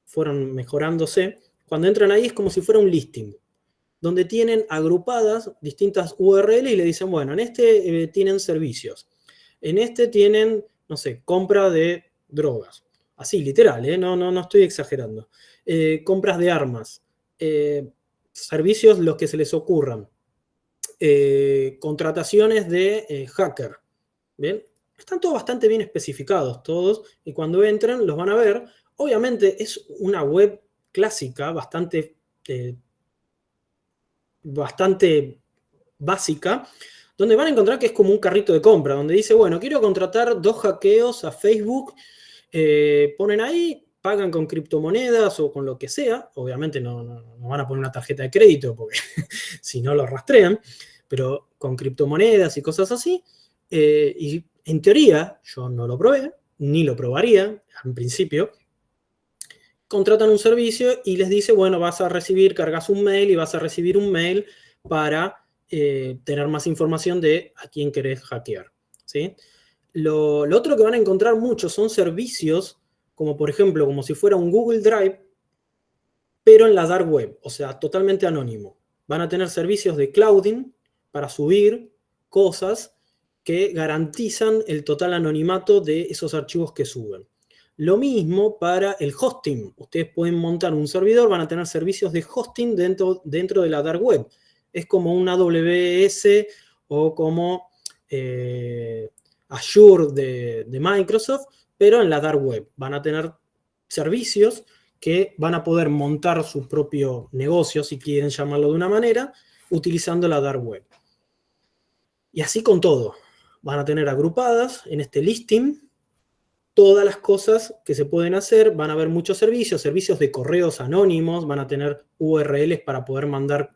fueron mejorándose. Cuando entran ahí es como si fuera un listing, donde tienen agrupadas distintas URL y le dicen, bueno, en este tienen servicios, en este tienen, no sé, compra de drogas. Así, literal, no estoy exagerando. Compras de armas, servicios los que se les ocurran, contrataciones de hacker. ¿Bien? Están todos bastante bien especificados todos, y cuando entren los van a ver. Obviamente es una web clásica, bastante básica, donde van a encontrar que es como un carrito de compra, donde dice, bueno, quiero contratar 2 hackeos a Facebook, ponen ahí, pagan con criptomonedas o con lo que sea, obviamente no van a poner una tarjeta de crédito, porque si no lo rastrean, pero con criptomonedas y cosas así, y en teoría, yo no lo probé, ni lo probaría, en principio, contratan un servicio y les dice, bueno, cargas un mail y vas a recibir un mail para tener más información de a quién querés hackear, ¿sí? Lo otro que van a encontrar mucho son servicios, como por ejemplo, como si fuera un Google Drive, pero en la dark web, o sea, totalmente anónimo. Van a tener servicios de clouding, para subir cosas que garantizan el total anonimato de esos archivos que suben. Lo mismo para el hosting. Ustedes pueden montar un servidor, van a tener servicios de hosting dentro de la dark web. Es como una AWS o como Azure de Microsoft, pero en la dark web. Van a tener servicios que van a poder montar su propio negocio, si quieren llamarlo de una manera, utilizando la dark web. Y así con todo. Van a tener agrupadas en este listing todas las cosas que se pueden hacer. Van a haber muchos servicios de correos anónimos, van a tener URLs para poder mandar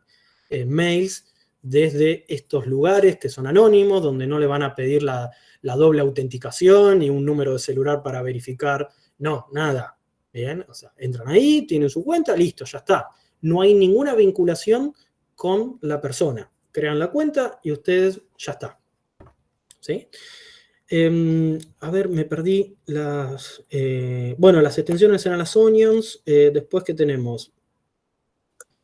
mails desde estos lugares que son anónimos, donde no le van a pedir la doble autenticación ni un número de celular para verificar. No, nada. Bien, o sea, entran ahí, tienen su cuenta, listo, ya está. No hay ninguna vinculación con la persona. Crean la cuenta y ustedes ya está. ¿Sí? A ver, me perdí las... bueno, las extensiones eran las onions. Después, ¿qué tenemos?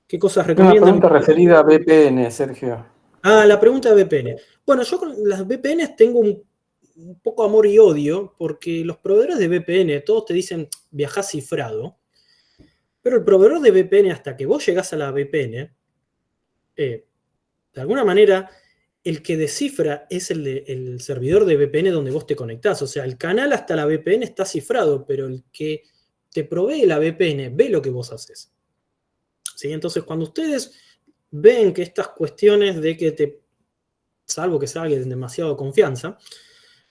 ¿Qué cosas recomiendan? Una pregunta referida a VPN, Sergio. Ah, la pregunta de VPN. Bueno, yo con las VPNs tengo un poco amor y odio, porque los proveedores de VPN, todos te dicen viajá cifrado, pero el proveedor de VPN, hasta que vos llegás a la VPN, de alguna manera, el que descifra es el servidor de VPN donde vos te conectás. O sea, el canal hasta la VPN está cifrado, pero el que te provee la VPN ve lo que vos haces. ¿Sí? Entonces, cuando ustedes ven que estas cuestiones de que salvo que sea alguien de demasiado confianza,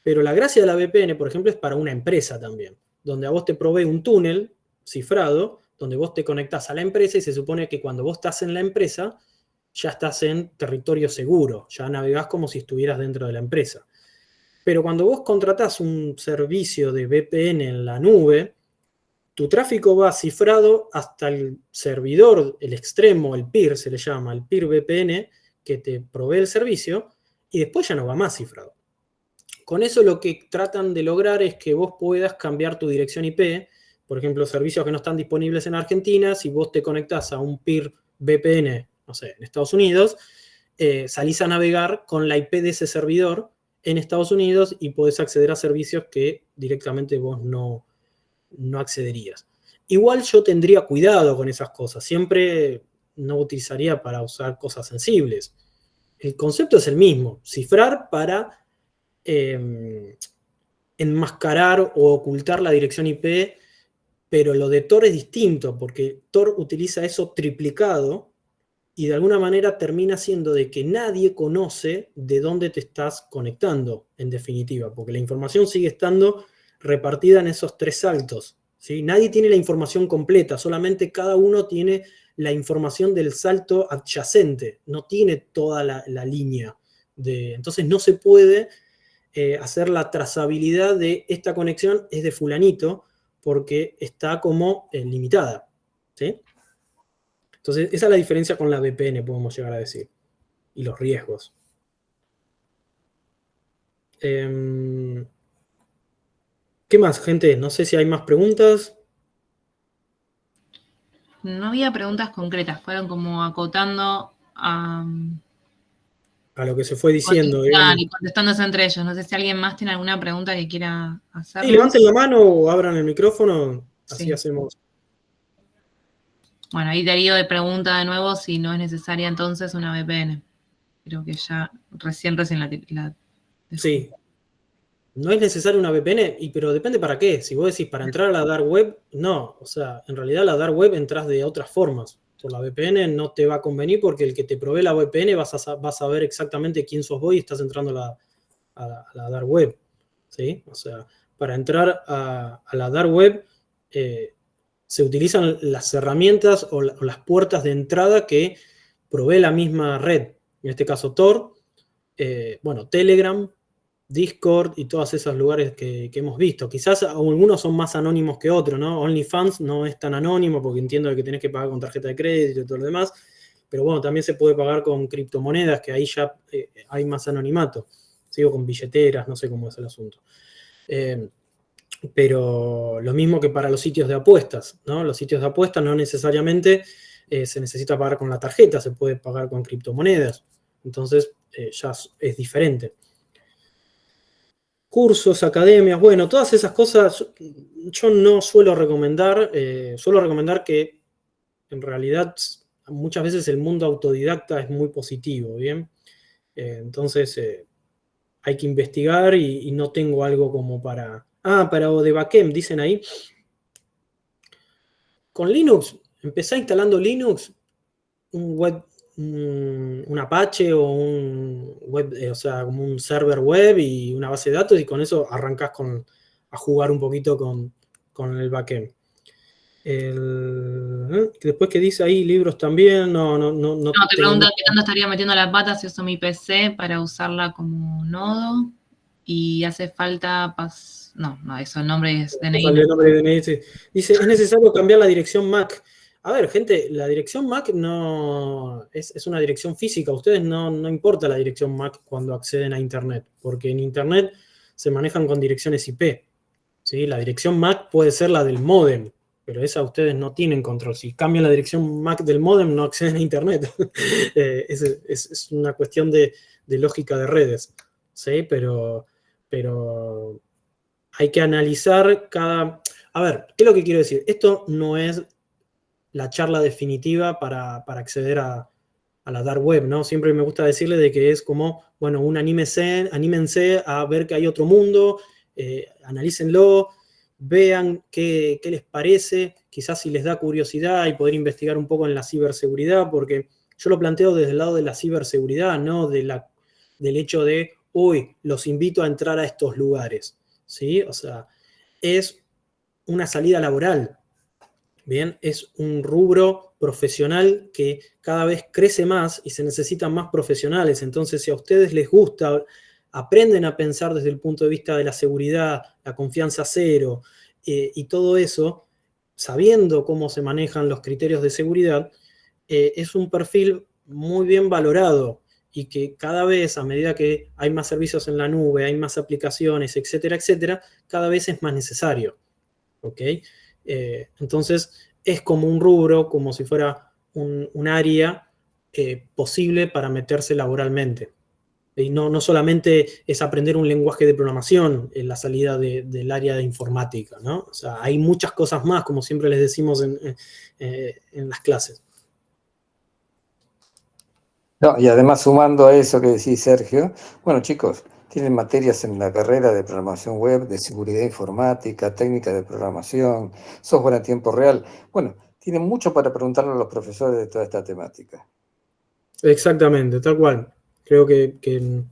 pero la gracia de la VPN, por ejemplo, es para una empresa también, donde a vos te provee un túnel cifrado, donde vos te conectás a la empresa y se supone que cuando vos estás en la empresa, ya estás en territorio seguro, ya navegás como si estuvieras dentro de la empresa. Pero cuando vos contratás un servicio de VPN en la nube, tu tráfico va cifrado hasta el servidor, el extremo, el peer se le llama, el peer VPN, que te provee el servicio, y después ya no va más cifrado. Con eso lo que tratan de lograr es que vos puedas cambiar tu dirección IP, por ejemplo, servicios que no están disponibles en Argentina, si vos te conectás a un peer VPN, no sé, en Estados Unidos, salís a navegar con la IP de ese servidor en Estados Unidos y podés acceder a servicios que directamente vos no accederías. Igual yo tendría cuidado con esas cosas, siempre no utilizaría para usar cosas sensibles. El concepto es el mismo, cifrar para enmascarar o ocultar la dirección IP, pero lo de Tor es distinto, porque Tor utiliza eso triplicado y de alguna manera termina siendo de que nadie conoce de dónde te estás conectando, en definitiva, porque la información sigue estando repartida en esos 3 saltos, ¿sí? Nadie tiene la información completa, solamente cada uno tiene la información del salto adyacente, no tiene toda la línea. Entonces no se puede hacer la trazabilidad de esta conexión es de fulanito, porque está como limitada, ¿sí? Entonces esa es la diferencia con la VPN, podemos llegar a decir, y los riesgos. ¿Qué más, gente? No sé si hay más preguntas. No había preguntas concretas, fueron como acotando a lo que se fue diciendo. Y contestándose entre ellos. No sé si alguien más tiene alguna pregunta que quiera hacer. Sí, levanten la mano o abran el micrófono, así sí. hacemos. Bueno, ahí Darío de pregunta de nuevo si no es necesaria entonces una VPN. Creo que ya recién la sí. No es necesaria una VPN, pero depende para qué. Si vos decís para entrar a la dark web, no. O sea, en realidad la dark web entras de otras formas. Por la VPN no te va a convenir porque el que te provee la VPN vas a saber exactamente quién sos vos y estás entrando a la dark web. ¿Sí? O sea, para entrar a la dark web se utilizan las herramientas o las puertas de entrada que provee la misma red. En este caso Tor, bueno, Telegram, Discord y todos esos lugares que hemos visto. Quizás algunos son más anónimos que otros, ¿no? OnlyFans no es tan anónimo porque entiendo que tenés que pagar con tarjeta de crédito y todo lo demás, pero bueno, también se puede pagar con criptomonedas, que ahí ya hay más anonimato. Sigo con billeteras, no sé cómo es el asunto. Pero lo mismo que para los sitios de apuestas, ¿no? Los sitios de apuestas no necesariamente se necesita pagar con la tarjeta, se puede pagar con criptomonedas. Entonces, ya es diferente. Cursos, academias, bueno, todas esas cosas yo no suelo recomendar que en realidad muchas veces el mundo autodidacta es muy positivo, ¿bien? Entonces hay que investigar y no tengo algo como para... pero de backend, dicen ahí. Con Linux, empecé instalando Linux, un Apache o un web, o sea, como un server web y una base de datos, y con eso arrancás a jugar un poquito con el backend. Después que dice ahí libros también, no te preguntan qué tanto estaría metiendo la pata si uso mi PC para usarla como nodo y hace falta eso, el nombre es DNI. El nombre de DNI, sí. Dice, es necesario cambiar la dirección MAC. A ver, gente, la dirección MAC no es una dirección física. A ustedes no importa la dirección MAC cuando acceden a Internet, porque en Internet se manejan con direcciones IP. ¿Sí? La dirección MAC puede ser la del módem, pero esa ustedes no tienen control. Si cambian la dirección MAC del módem, no acceden a Internet. Es una cuestión de lógica de redes. ¿Sí? Pero hay que analizar cada... A ver, ¿qué es lo que quiero decir? Esto no es la charla definitiva para acceder a la dark web, ¿no? Siempre me gusta decirle de que es como, bueno, anímense a ver que hay otro mundo, analícenlo, vean qué les parece, quizás si les da curiosidad y poder investigar un poco en la ciberseguridad, porque yo lo planteo desde el lado de la ciberseguridad, no del hecho de, los invito a entrar a estos lugares, ¿sí? O sea, es una salida laboral, ¿bien? Es un rubro profesional que cada vez crece más y se necesitan más profesionales. Entonces, si a ustedes les gusta, aprenden a pensar desde el punto de vista de la seguridad, la confianza cero y todo eso, sabiendo cómo se manejan los criterios de seguridad, es un perfil muy bien valorado y que cada vez, a medida que hay más servicios en la nube, hay más aplicaciones, etcétera, etcétera, cada vez es más necesario. ¿Ok? Entonces es como un rubro, como si fuera un área posible para meterse laboralmente. Y no solamente es aprender un lenguaje de programación en la salida del área de informática, ¿no? O sea, hay muchas cosas más, como siempre les decimos en las clases. No, y además sumando a eso que decís, Sergio, bueno, chicos, tienen materias en la carrera de programación web, de seguridad informática, técnica de programación, software en tiempo real. Bueno, tienen mucho para preguntarle a los profesores de toda esta temática. Exactamente, tal cual. Creo que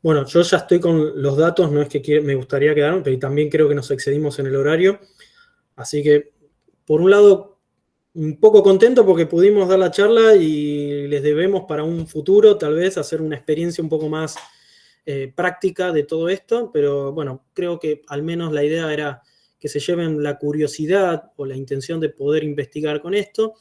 bueno, yo ya estoy con los datos, no es que me gustaría quedarme, pero también creo que nos excedimos en el horario. Así que, por un lado, un poco contento porque pudimos dar la charla y les debemos para un futuro, tal vez, hacer una experiencia un poco más práctica de todo esto, pero bueno, creo que al menos la idea era que se lleven la curiosidad o la intención de poder investigar con esto.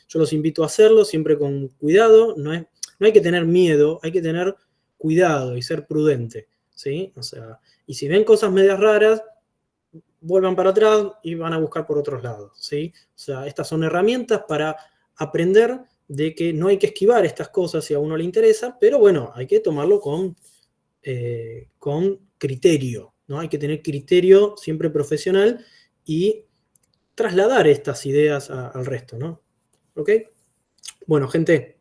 Yo los invito a hacerlo, siempre con cuidado, no hay que tener miedo, hay que tener cuidado y ser prudente, ¿sí? O sea, y si ven cosas medias raras, vuelvan para atrás y van a buscar por otros lados, ¿sí? O sea, estas son herramientas para aprender de que no hay que esquivar estas cosas si a uno le interesa, pero bueno, hay que tomarlo con criterio, ¿no? Hay que tener criterio siempre profesional y trasladar estas ideas al resto, ¿no? ¿Ok? Bueno, gente,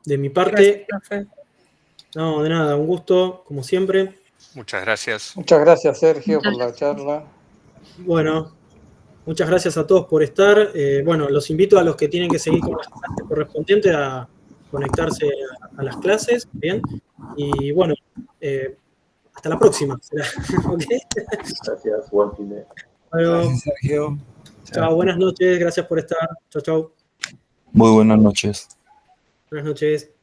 de mi parte... Gracias, profe. No, de nada, un gusto, como siempre. Muchas gracias. Muchas gracias, Sergio, por la charla. Bueno, muchas gracias a todos por estar. Bueno, los invito a los que tienen que seguir con las clases correspondientes a conectarse a las clases, ¿bien? Y bueno, hasta la próxima. ¿Okay? Gracias, buen fin de... Bueno, Gracias, Sergio. chao, buenas noches, gracias por estar. Chao, chao. Muy buenas noches. Buenas noches.